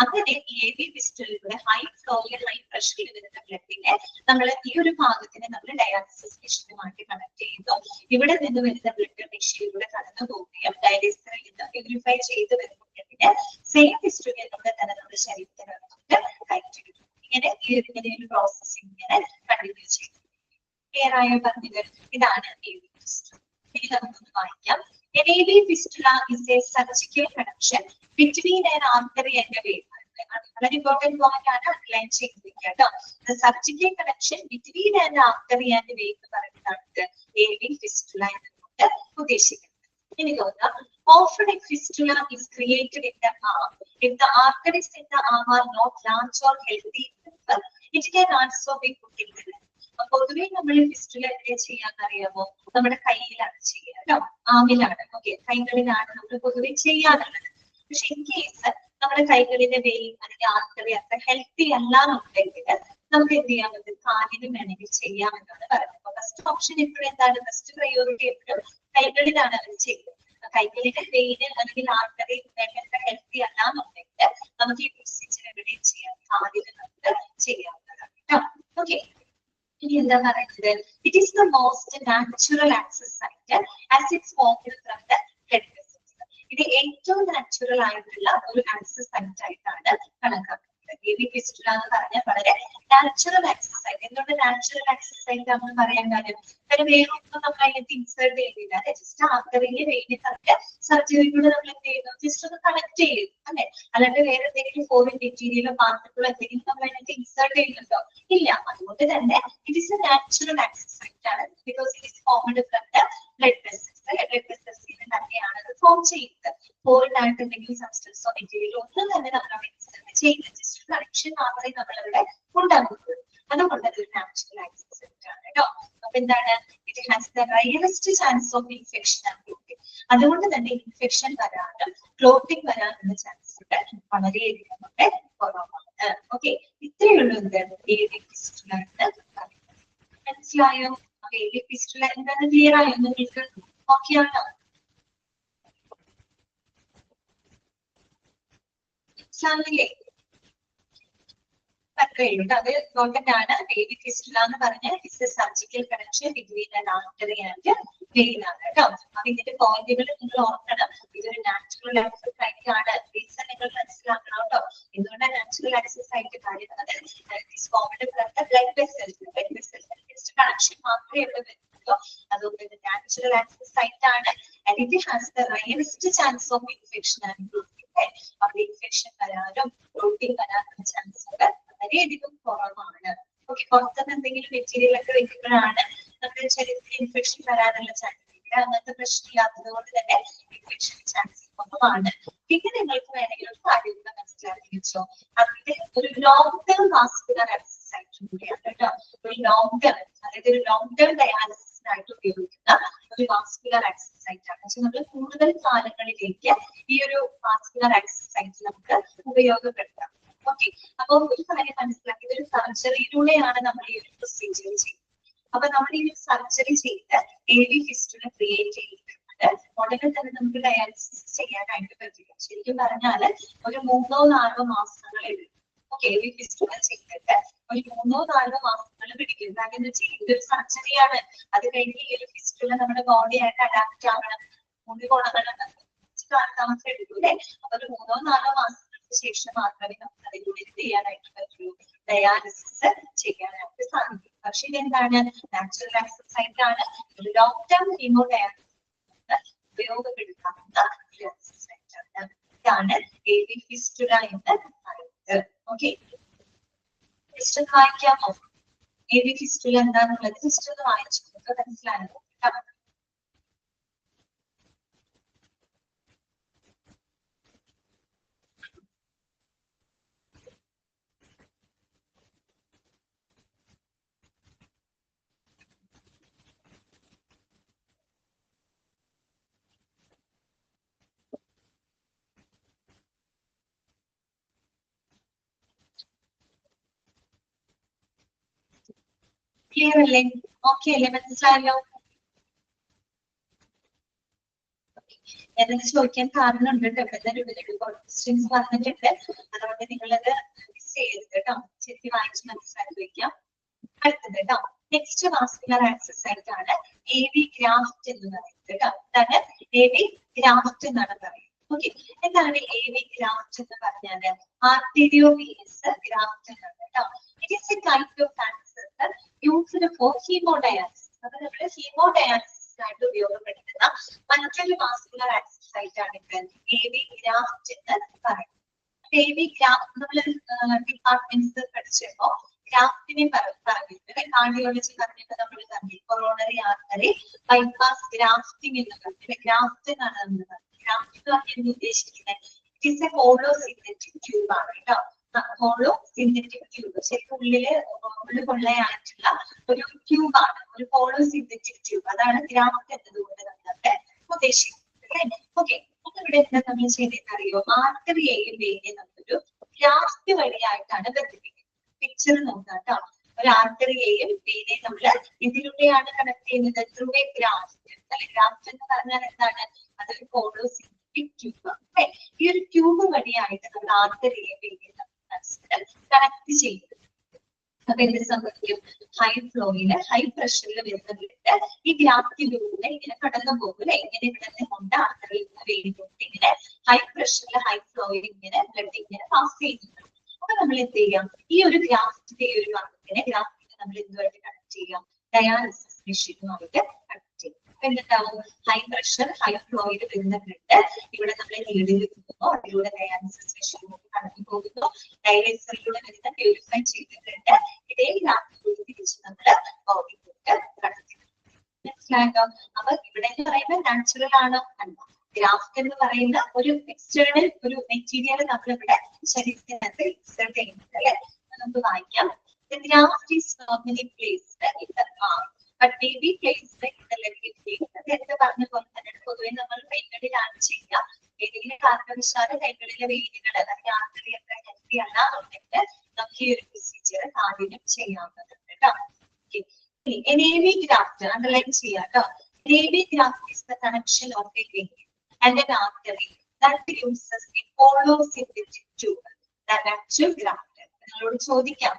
അങ്ങനെ AV ഫിസ്റ്റുലയിലൂടെ ഹൈ ഫ്ലോയിൽ ഹൈ പ്രഷറിൽ വരുന്ന ബ്ലഡിനെ നമ്മൾ ഈ ഒരു ഭാഗത്തിനെ നമ്മൾ ഡയാലിസിസ് മെഷീനുമായിട്ട് കണക്ട് ചെയ്യുന്നു. ഇവിടെ നിന്ന് വരുന്ന ബ്ലഡ് മെഷീനിലൂടെ കടന്നു പോവുകയും ഡയാലിസിസിൽ നിന്ന് പ്യൂരിഫൈ ചെയ്ത് വരുന്ന ബ്ലഡിനെ സെയിം ഫിസ്റ്റുലയിലൂടെ തന്നെ നമ്മുടെ ശരീരത്തിനകത്തോട്ട് കയറ്റിവിടുന്നു. ഇങ്ങനെ ഒരു പ്രോസസ്സിംഗ് ഇങ്ങനെ കണ്ടിന്യൂ ചെയ്തു. ക്ലിയർ ആയോ പറഞ്ഞത്? ഇതാണ് AV ഫിസ്റ്റുല. ഇനി നമുക്കൊന്ന് വായിക്കാം. An AV fistula is a surgical connection between an artery and a vein. Very important point ആണ്, അണ്ടർലൈൻ ചെയ്തിരിക്കുക കേട്ടോ. The surgical connection between an artery and a vein എന്ന് പറയുന്നതാണ് AV fistula എന്നുകൊണ്ട് ഉദ്ദേശിക്കുന്നത്. ഇനി നോക്കാം, often a fistula is created in the arm if the arteries in the arm are not large or healthy enough. It can also be put in the leg. പൊതുവെ നമ്മൾ ഫിസ്റ്റുല എവിടെ ചെയ്യാന്ന് അറിയാമോ, നമ്മുടെ കയ്യിലാണ് ചെയ്യുക കേട്ടോ, ആമിലാണ്. ഓക്കെ, കൈകളിലാണ് നമ്മൾ പൊതുവെ ചെയ്യാറുള്ളത്. പക്ഷെ ഇൻ കേസ് നമ്മുടെ കൈകളിലെ വെയിൻ അല്ലെങ്കിൽ ആർട്ടറി അത്ര ഹെൽത്തി അല്ല എന്നുണ്ടെങ്കിൽ നമുക്ക് എന്ത് ചെയ്യാൻ പറ്റും, കാലിലും വേണമെങ്കിൽ ചെയ്യാമെന്നാണ് പറയുന്നത്. ഫസ്റ്റ് ഓപ്ഷൻ എപ്പോഴും എന്താണ്, ഫസ്റ്റ് പ്രയോറിറ്റി എപ്പോഴും കൈകളിലാണ് അവർ ചെയ്യുന്നത്. കൈകളിലെ വെയിന് അല്ലെങ്കിൽ ആർട്ടറി ഹെൽത്തി അല്ല എന്നുണ്ടെങ്കിൽ നമുക്ക് ഈ പ്രൊസീജിയർ എവിടെയും ചെയ്യാം, കാലില് നമുക്ക് ചെയ്യാവുന്നതാണ് കേട്ടോ. ഓക്കെ, ഇനി എന്താ പറയുന്നത്, it is the most natural access site as it's formed from the blood vessels. ഇത് ഏറ്റവും നാച്ചുറൽ ആയിട്ടുള്ള ഒരു ആക്സസ് സൈറ്റ് ആയിട്ടാണ് കണക്കാക്കുന്നത്. AV ഫിസ്റ്റുല എന്ന് പറഞ്ഞാൽ വളരെ നാച്ചുറൽ ആക്സസ് സൈറ്റ്. എന്തുകൊണ്ട് നാച്ചുറൽ ആക്സസ് സൈറ്റ് ആണെന്ന് പറയാൻ കാര്യം, വേറെ ഒന്നും നമ്മൾ അതിനകത്ത് ഇൻസേർട്ട് ചെയ്യുന്നില്ല. ജസ്റ്റ് ആർട്ടറിയിലെ വെയിനെ തമ്മിൽ സർജറിയിലൂടെ നമ്മൾ എന്ത് ചെയ്യുന്നു, ജസ്റ്റ് ഒന്ന് കണക്ട് ചെയ്യുന്നു അല്ലെ. അല്ലാണ്ട് വേറെ എന്തെങ്കിലും ഫോറിൻ മെറ്റീരിയലോ പാർട്ടിക്കിളോ എന്തെങ്കിലും നമ്മൾ അതിനകത്ത് ഇൻസേർട്ട് ചെയ്യുന്നുണ്ടോ? ഇല്ല. അതുകൊണ്ട് തന്നെ it is a natural access site ആണ്, because it is formed from the blood vessels. Blood വെസൽസിൽ തന്നെയാണ് അത് ഫോം ചെയ്യുന്നത്. ഫോറിൻ ആയിട്ട് എന്തെങ്കിലും സബ്സ്റ്റൻസോ മെറ്റീരിയലോ ഒന്നും തന്നെ നമ്മൾ അവിടെ ഇൻസേർട്ട് ചെയ്യുന്നത്, ജസ്റ്റ് കണക്ഷൻ മാത്രമേ നമ്മളവിടെ ഉണ്ടാകുന്നുള്ളൂ. അതുകൊണ്ട് അതൊരു നാച്ചുറൽ ആക്സസ് സൈറ്റ് ആണ് കേട്ടോ. അപ്പൊ എന്താണ്, it has the rarest chance of infection and clotting. അതുകൊണ്ട് തന്നെ ഇൻഫെക്ഷൻ വരാനും ക്ലോട്ടിംഗ് വരാനുള്ള ചാൻസ് വളരെയധികം കുറവാണ്. ഓക്കെ, ഇത്രയുള്ളൂ എന്ത് AV ഫിസ്റ്റുല എന്ന് പറയുന്നത്. മനസ്സിലായോ? AV ഫിസ്റ്റുല എന്താണെന്ന് ക്ലിയർ ആയോ നിങ്ങൾക്ക്? ഓക്കെ ആണോ? മനസ്സിലാവില്ലേ? അത്രേ ഉള്ളൂ. അത് ഇമ്പോർട്ടന്റ് ആണ്. AV ഫിസ്റ്റുല എന്ന് പറഞ്ഞാൽ it's a surgical connection between an artery and vein ആണ് കേട്ടോ. അപ്പൊ ഇതിന്റെ പോയിന്റുകൾ നിങ്ങൾ ഓർക്കണം. ഇതൊരു നാച്ചുറൽ ആക്സസ് സൈറ്റ് ആണ്. റീസൺ നിങ്ങൾ മനസ്സിലാക്കണം കേട്ടോ. എന്തുകൊണ്ടാണ് നാച്ചുറൽ ആക്സസ് സൈറ്റ് പറയുന്നത്? ബ്ലഡ് വെസൽസ് കണക്ഷൻ മാത്രമേ ഇവിടെ വരുന്നുള്ളൂ. അതുകൊണ്ട് ഇത് നാച്ചുറൽ ആക്സസ് സൈറ്റ് ആണ്. And it has the highest chance of infection and അവിടെ ഇൻഫെക്ഷൻ വരാനും പ്രോട്ടീൻ വരാനുള്ള ചാൻസുകൾ വളരെയധികം കുറവാണ്. ഓക്കെ, പുറത്തുനിന്ന് എന്തെങ്കിലും മെറ്റീരിയൽ ഒക്കെ വെക്കുമ്പോഴാണ് നമ്മുടെ ശരീരത്തിൽ ഇൻഫെക്ഷൻ വരാനുള്ള ചാൻസ്. അങ്ങനത്തെ പ്രശ്നമില്ലാത്തത് കൊണ്ട് തന്നെ ഇൻഫെക്ഷൻ ചാൻസ് കുറവാണ്. പിന്നെ നിങ്ങൾക്ക് വേണമെങ്കിൽ ഒരു കാര്യം കൂടെ മനസ്സിലാക്കി വെച്ചോ, അതിന്റെ ഒരു ലോങ് ടേം വാസ്കുലർ എക്സസൈസ് കൂടിയാണ് കേട്ടോ. ഒരു ലോങ് ടേം, അതായത് ഒരു ലോങ് ടേം ഡയാലിസിസിനായിട്ട് ഉപയോഗിക്കുന്ന ഒരു വാസ്കുലർ എക്സസൈസ് ആണ്. പക്ഷെ നമ്മൾ കൂടുതൽ കാലങ്ങളിലേക്ക് ഈ ഒരു വാസ്കുലർ എക്സസൈസ് നമുക്ക് ഉപയോഗപ്പെടുത്താം. ഓക്കെ, അപ്പൊ ഒരു കാര്യം മനസ്സിലാക്കി, ഇതൊരു സർജറിയിലൂടെയാണ് നമ്മൾ ഈ ഒരു പ്രൊസീജിയർ ചെയ്യുന്നത്. അപ്പൊ നമ്മൾ ഈ ഒരു സർജറി ചെയ്ത് AV ഫിസ്റ്റുല ക്രിയേറ്റ് ചെയ്തിട്ടുണ്ട്. ഉടനെ തന്നെ നമുക്ക് ഡയാലിസിസ് ചെയ്യാനായിട്ട് പറ്റില്ല. ശരിക്കും പറഞ്ഞാല് ഒരു 3-4 മാസങ്ങൾ എടുക്കും. ഓക്കെ, AV ഫിസ്റ്റുല ചെയ്തിട്ട് ഒരു 3-4 മാസങ്ങൾ പിടിക്കും. കാരണം എന്താ വെച്ചാൽ ഇതൊരു സർജറിയാണ്. അത് കഴിഞ്ഞ് ഈ ഒരു ഫിസ്റ്റുല നമ്മുടെ ബോഡി ആയിട്ട് അഡാപ്റ്റ് ആവണം, മുടി കൊണങ്ങണം, താമസം എടുക്കും അല്ലെ. അപ്പൊ ഒരു 3-4 മാസങ്ങൾക്ക് ശേഷം മാത്രമേ നമുക്ക് അതിലൂടെ എന്ത് ചെയ്യാനായിട്ട് പറ്റുള്ളൂ, ഡയാലിസിസ് ചെയ്യാനായിട്ട് സാധിക്കും. പക്ഷെ ഇതെന്താണ്, നാച്ചുറൽ എക്സസൈസ് ആണ്. ഒരു ലോങ് ടേം ഹീമോ ഡയാലിസിസ് ഉപയോഗപ്പെടുത്താവുന്ന ഒരു എക്സസൈസ് ആണ്. ഇതാണ് AV ഫിസ്റ്റുല എന്ന് പറയുന്നത്. ഓക്കെ, ജസ്റ്റ് വായിക്കാമോ? AV ഫിസ്റ്റുല എന്താണെന്നുള്ളത് ജസ്റ്റ് ഒന്ന് വായിച്ചു നമുക്ക് മനസ്സിലാകും. ക്ലിയർ അല്ലേ? ഓക്കെ അല്ലേ? മനസ്സിലായല്ലോ? ഞാനത് ചോദിക്കാൻ കാരണമുണ്ട് കേട്ടോ. ക്വസ്റ്റ്യൻസ് വന്നിട്ടുണ്ട്. അതുകൊണ്ട് നിങ്ങളത് മിസ് ചെയ്യരുത് കേട്ടോ. ശരി, വായിച്ച് മനസ്സിലാക്കി വെക്കാം. അടുത്തത് കേട്ടോ, നെക്സ്റ്റ് വാസ്കുലർ എക്സസൈസ് ആണ് AV ഗ്രാഫ്റ്റ് എന്ന് പറയുന്നത് കേട്ടോ. എന്താണ് AV ഗ്രാഫ്റ്റ് എന്നാണ് പറയുന്നത്. ഓക്കെ, എന്താണ് AV ഗ്രാഫ്റ്റ് എന്ന് പറഞ്ഞാല്? ആർട്ടീരിയോവീനസ് ഗ്രാഫ്റ്റ് എന്നാണ് കേട്ടോ. It is a type of answer used for haemodialysis. അപ്പൊ നമ്മുടെ ഹീമോഡയാലിസിസ് ആയിട്ട് ഉപയോഗപ്പെടുത്തുന്ന മറ്റൊരു വാസ്കുലർ എക്സസൈസ് ആണ് AV ഗ്രാഫ്റ്റ് എന്ന് പറയുന്നത്. AV ഗ്രാഫ്റ്റ് നമ്മൾ ഡിപ്പാർട്ട്മെന്റ്സ് പഠിച്ചപ്പോ ഗ്രാഫ്റ്റിനെ പറഞ്ഞിട്ടുണ്ട്. കാർഡിയോളജി പറഞ്ഞിട്ട് നമ്മൾ പറഞ്ഞു കൊറോണറി ആർട്ടറി ബൈപ്പാസ് ഗ്രാഫ്റ്റിംഗ് എന്ന് പറഞ്ഞിട്ട് ഗ്രാഫ്റ്റ് എന്നാണ് നമ്മൾ പറഞ്ഞത്. ഗ്രാഫ്റ്റ് എന്ന് പറഞ്ഞാൽ ഉദ്ദേശിക്കുന്നത് it is A hollow synthetic tube ആണ് കേട്ടോ. ഹോളോ സിന്തറ്റിക് ട്യൂബ്, ശരിക്കും ഉള്ളില് കൊള്ളയായിട്ടുള്ള ഒരു ട്യൂബാണ്, ഒരു ഹോളോ സിന്തറ്റിക് ട്യൂബ്. അതാണ് ഗ്രാഫ്റ്റ് എന്നതുകൊണ്ട് നമ്മളവിടെ ഉദ്ദേശിക്കുന്നത്. ഓക്കെ, അപ്പൊ ഇവിടെ എന്താ നമ്മൾ ചെയ്തെന്നറിയോ? ആർട്ടറിയെയും വെയിനെയും നമ്മളൊരു ഗ്രാഫ്റ്റ് വഴിയായിട്ടാണ് ബന്ധിപ്പിക്കുന്നത്. പിക്ചർ നോക്കാം കേട്ടോ. ഒരു ആർട്ടറിയെയും വെയിനെയും നമ്മൾ ഇതിലൂടെയാണ് കണക്ട് ചെയ്യുന്നത് ത്രൂ എ ഗ്രാഫ്റ്റ്. അല്ലെ, ഗ്രാഫ്റ്റ് എന്ന് പറഞ്ഞാൽ എന്താണ്? അതൊരു ഹോളോ സിന്തറ്റിക് ട്യൂബ്. ഈ ഒരു ട്യൂബ് വഴിയായിട്ട് നമ്മൾ ആർട്ടറിയെയും വെയിനെയും കണക്ട് ചെയ്യും. അപ്പൊ എന്ത് സംഭവിക്കും? ഹൈ ഫ്ലോയില് ഹൈ പ്രഷറിൽ വരുന്ന ബ്ലഡ് ഈ ഗ്രാഫ്റ്റിലൂടെ ഇങ്ങനെ കടന്നു പോകും അല്ലെ. ഇങ്ങനെ ഇവിടെ കൊണ്ട് ആർട്ടറിയിൽ വെയിലുണ്ട് ഇങ്ങനെ ഹൈ പ്രഷറിൽ ഹൈ ഫ്ലോയിൽ ഇങ്ങനെ ബ്ലഡ് ഇങ്ങനെ പാസ് ചെയ്യുന്നുണ്ട്. അപ്പൊ നമ്മൾ എന്ത് ചെയ്യാം? ഈ ഒരു ഗ്രാഫ്റ്റിന്റെ ഈ ഒരു ഭാഗത്തിനെ ഗ്രാഫ്റ്റിനെ നമ്മൾ എന്തുമായിട്ട് കണക്ട് ചെയ്യാം? ഡയാലിസിസ് മെഷീനുമായിട്ട് കണക്ട് ചെയ്യും. അപ്പൊ എന്തുണ്ടാവും? ഹൈ പ്രഷർ ഹൈ ഫ്ലോയിൽ വരുന്ന ബ്ലഡ് ഇവിടെ നമ്മൾ ലീഡിൽ വെക്കുന്നു. അതിലൂടെ ഡയാലിസിസ് മെഷീനിലേക്ക് കടന്നു പോകുന്നു. ഡയാലിസിസിലൂടെ വരുന്ന പ്യൂരിഫൈ ചെയ്തിട്ടുണ്ട് ഇതേ ഗ്രാഫ്റ്റിലൂടെ തിരിച്ച് നമ്മൾ ബോഡിയിലോട്ട് കടത്തി. മനസ്സിലായോ? അപ്പൊ ഇവിടെ എന്ന് പറയുന്നത് നാച്ചുറൽ ആണോ? അല്ല. ഗ്രാഫ്റ്റ് എന്ന് പറയുന്ന ഒരു എക്സ്റ്റേണൽ ഒരു മെറ്റീരിയൽ നമ്മളിവിടെ ശരീരത്തിനകത്ത് ഇൻസേർട്ട് ചെയ്യുന്നുണ്ട് അല്ലെ. നമുക്ക് വായിക്കാം. The graft is normally placed in the arm, but may be placed in the leg field. നേരത്തെ പറഞ്ഞ പോലെ തന്നെ പൊതുവെ നമ്മൾ കൈകളിലാണ് ചെയ്യുക. ഏതെങ്കിലും കാരണവശാല് കൈകളിലെ വെയിലുകൾ അല്ലെങ്കിൽ ആർട്ടറി ഒക്കെ ഹെൽത്തി അല്ലാന്നുണ്ടെങ്കിൽ നമുക്ക് ഈ ഒരു പ്രൊസീജിയർ ആദ്യം ചെയ്യാവുന്നതുണ്ട് കേട്ടോ. AV graft അണ്ടർലൈൻ ചെയ്യാം കേട്ടോ. AV graft is the connection of a vein and an artery that uses a hollow synthetic tube, that actual graft. നിങ്ങളോട് ചോദിക്കാം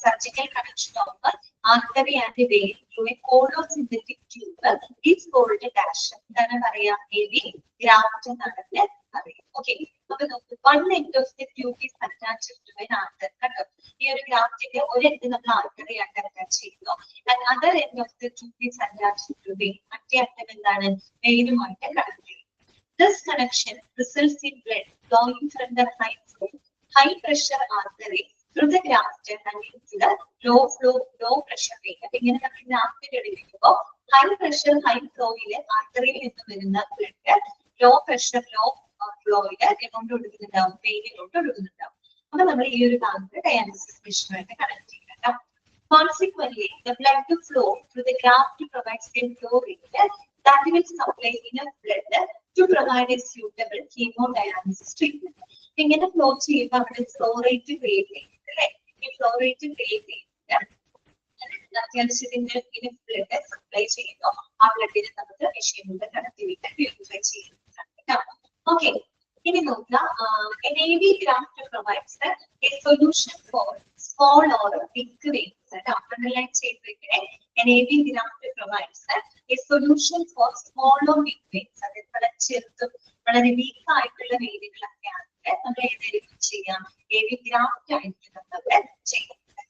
surgical connection of artery and vein through a കോളോസിന്തറ്റിക് ട്യൂബ് ഈസ് കോൾഡ് ഡാഷ്. എന്താണ് പറയാ? AV ഗ്രാഫ്റ്റ് എന്നാണ് പറയാം. ഓക്കെ, അപ്പൊ നമുക്ക് one end of the tube is attached to an artery. കണ്ടോ, ഈ ഒരു ഗ്രാഫ്റ്റിന്റെ ഒരു എൻഡ് നമ്മൾ ആർട്ടറി ആയിട്ട് അറ്റാച്ച് ചെയ്യുന്നു. And other end of the tube is attached to vein. മറ്റേ അറ്റം എന്താണ്? വെയിനുമായിട്ട് കണക്ട് ചെയ്യും. This connection results in blood flowing from the high pressure artery through the graft and into the low pressure vein. അപ്പൊ ഇങ്ങനെ നമ്മൾ ഗ്രാഫ്റ്റ് എടുക്കുമ്പോൾ ഹൈ പ്രഷർ ഹൈ ഫ്ലോയില് ആർട്ടറിയിൽ നിന്ന് വരുന്ന ബ്ലഡ് ലോ പ്രഷർ ലോ ഫ്ലോയില് എങ്ങോട്ട് ഒഴുകുന്നുണ്ടാവും? വെയിനിലോട്ട് ഒഴുകുന്നുണ്ടാവും. അപ്പൊ നമ്മൾ ഈ ഒരു ഭാഗത്ത് ഡയാലിസിസ് മെഷീനുമായിട്ട് കണക്ട് ചെയ്യുന്നുണ്ടോ. Consequently, the blood flow through the graft provides a flow rate that will supply enough blood to provide a suitable hemodialysis treatment. ഇങ്ങനെ ഫ്ലോ ചെയ്യുമ്പോൾ അവിടെ ഫ്ലോ റേറ്റ് ക്രിയേറ്റ് ചെയ്യുന്നത് അല്ലെ? ഈ ഫ്ലോ റേറ്റ് ക്രിയേറ്റ് ചെയ്യുന്നത് അത്യാവശ്യത്തിന് ബ്ലഡ് സപ്ലൈ ചെയ്യുന്നു. ആ ബ്ലഡിനെ നമുക്ക് മെഷീനിലൂടെ കണക്ടിവിറ്റി പ്യൂരിഫൈ ചെയ്യുന്നുണ്ട്. ഓക്കെ, ഇനി നോക്കുക. An AV graft provides a solution for small or big veins. Underline ചെയ്തിരിക്കണേ. An AV graft provides a solution for small or big veins. അതായത് വളരെ ചെറുതും വളരെ വീക്ക് ആയിട്ടുള്ള വേദികളൊക്കെ ആണെങ്കിൽ നമ്മൾ ഏതായിരിക്കും ചെയ്യാം? AV ഗ്രാഫ്റ്റ് ആയിരിക്കും നമ്മൾ ചെയ്യുന്നത്.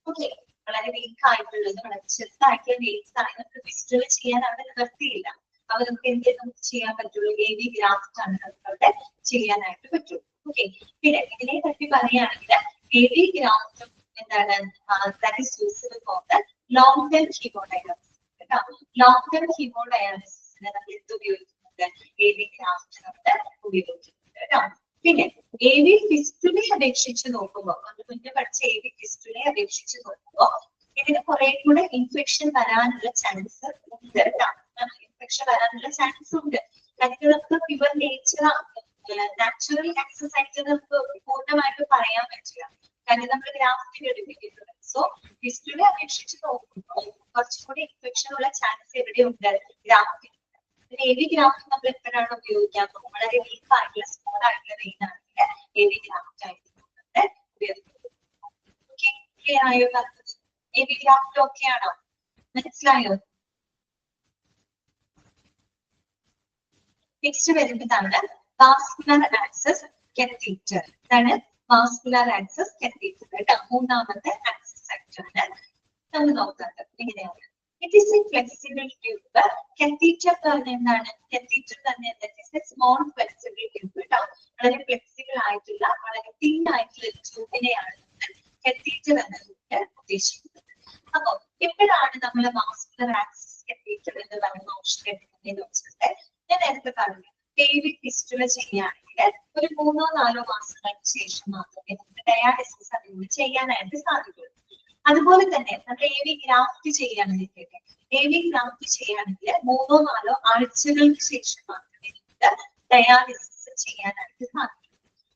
ഓക്കെ, വളരെ വീക്ക് ആയിട്ടുള്ളത് വളരെ ചെറുതായിട്ടുള്ള വെയിൻസ് ആണ് നമുക്ക് ഫിസ്റ്റുല ചെയ്യാൻ അവിടെ നിവർത്തിയില്ല. അപ്പൊ നമുക്ക് നമുക്ക് ചെയ്യാൻ പറ്റുള്ളൂ? AV ഗ്രാഫ്റ്റ് ആണ് നമുക്ക് ചെയ്യാനായിട്ട് പറ്റുള്ളൂ. ഓക്കെ, പിന്നെ ഇതിനെ പറ്റി പറയുകയാണെങ്കിൽ AV ഗ്രാഫ്റ്റും എന്താണ്? That is useful for the long term haemodialysis. Long term ഹീമോഡയാലിസിസിന് നമ്മൾ എന്ത് ഉപയോഗിക്കുന്നുണ്ട്? AV ഗ്രാഫ്റ്റ് നമ്മൾ ഉപയോഗിക്കുന്നുണ്ട് കേട്ടോ. പിന്നെ AV ഫിസ്റ്റുലയെ അപേക്ഷിച്ച് നോക്കുമ്പോൾ, നമ്മൾ മുന്നേ പഠിച്ച AV ഫിസ്റ്റുലയെ അപേക്ഷിച്ച് നോക്കുമ്പോൾ ഇതിന് കുറെ കൂടെ ഇൻഫെക്ഷൻ വരാനുള്ള ചാൻസ് ഉണ്ട് കേട്ടോ. ഇൻഫെക്ഷൻ വരാനുള്ള ചാൻസ് ഉണ്ട്. കാരണം നമുക്ക് പ്യുവർ നേച്ചർ നാച്ചുറൽ എക്സസൈസ് നമുക്ക് പൂർണ്ണമായിട്ട് പറയാൻ പറ്റില്ല. കാരണം നമ്മൾ ഗ്രാഫ്റ്റ് ഘടിപ്പിക്കുന്നത്. സോ ഫിസ്റ്റുലയെ അപേക്ഷിച്ച് നോക്കുമ്പോൾ കുറച്ചുകൂടി ഇൻഫെക്ഷൻ ഉള്ള ചാൻസ് എവിടെയുണ്ട്? ഗ്രാഫ്റ്റിൽ. AV ഗ്രാഫ്റ്റ് നമ്മൾ എപ്പോഴാണ് ഉപയോഗിക്കാൻ? വളരെ വീക്ക് ആയിട്ടുള്ള സ്മോൾ ആയിട്ടുള്ള വെയിൻ ആണെങ്കിൽ AV ഗ്രാഫ്റ്റ് ആയിരിക്കും ഉപയോഗിക്കുന്നത്. ഓക്കെ, ക്ലിയർ ആയോ? AV ഗ്രാഫ്റ്റ് ഓക്കെ ആണോ? മനസ്സിലായോ? നെക്സ്റ്റ് വരുന്നതാണ് വാസ്കുലർ ആക്സസ് കത്തീറ്റർ. ഇതാണ് വാസ്കുലർ ആക്സസ് കത്തീറ്റർ കേട്ടോ. മൂന്നാമത്തെ ആക്സസ് ആയിട്ടാണ് നമ്മൾ നോക്കുന്നത്. എങ്ങനെയാണ്? It is a flexible tube. Catheter തന്നെ എന്താണ്? Catheter തന്നെ സ്മോൾ ഫ്ലെക്സിബിൾ ട്യൂബ് കേട്ടോ. വളരെ ഫ്ലെക്സിബിൾ ആയിട്ടുള്ള വളരെ തിൻ ആയിട്ടുള്ള ട്യൂബിനെയാണ് catheter എന്നതുകൊണ്ട് ഉദ്ദേശിക്കുന്നത്. അപ്പൊ എപ്പോഴാണ് നമ്മൾ വാസ്കുലർ ആക്സസ് catheter എന്ന് പറയുന്ന ഓപ്ഷൻ എടുക്കുന്നതെന്ന് വെച്ചിട്ട് ഞാൻ നേരത്തെ പറഞ്ഞു, AV ഫിസ്റ്റുല ചെയ്യുകയാണെങ്കിൽ ഒരു 3-4 മാസങ്ങൾക്ക് ശേഷം മാത്രമേ നമുക്ക് ഡയാലിസിസ് അതിലൂടെ ചെയ്യാനായിട്ട് സാധിക്കുള്ളൂ. അതുപോലെ തന്നെ നമ്മൾ AV ഗ്രാഫ്റ്റ് ചെയ്യുകയാണെങ്കിൽ AV ഗ്രാഫ്റ്റ് ചെയ്യുകയാണെങ്കിൽ 3-4 ആഴ്ചകൾക്ക് ശേഷം മാത്രമേ നമുക്ക് ഡയാലിസിസ് ചെയ്യാനായിട്ട് സാധിക്കൂ.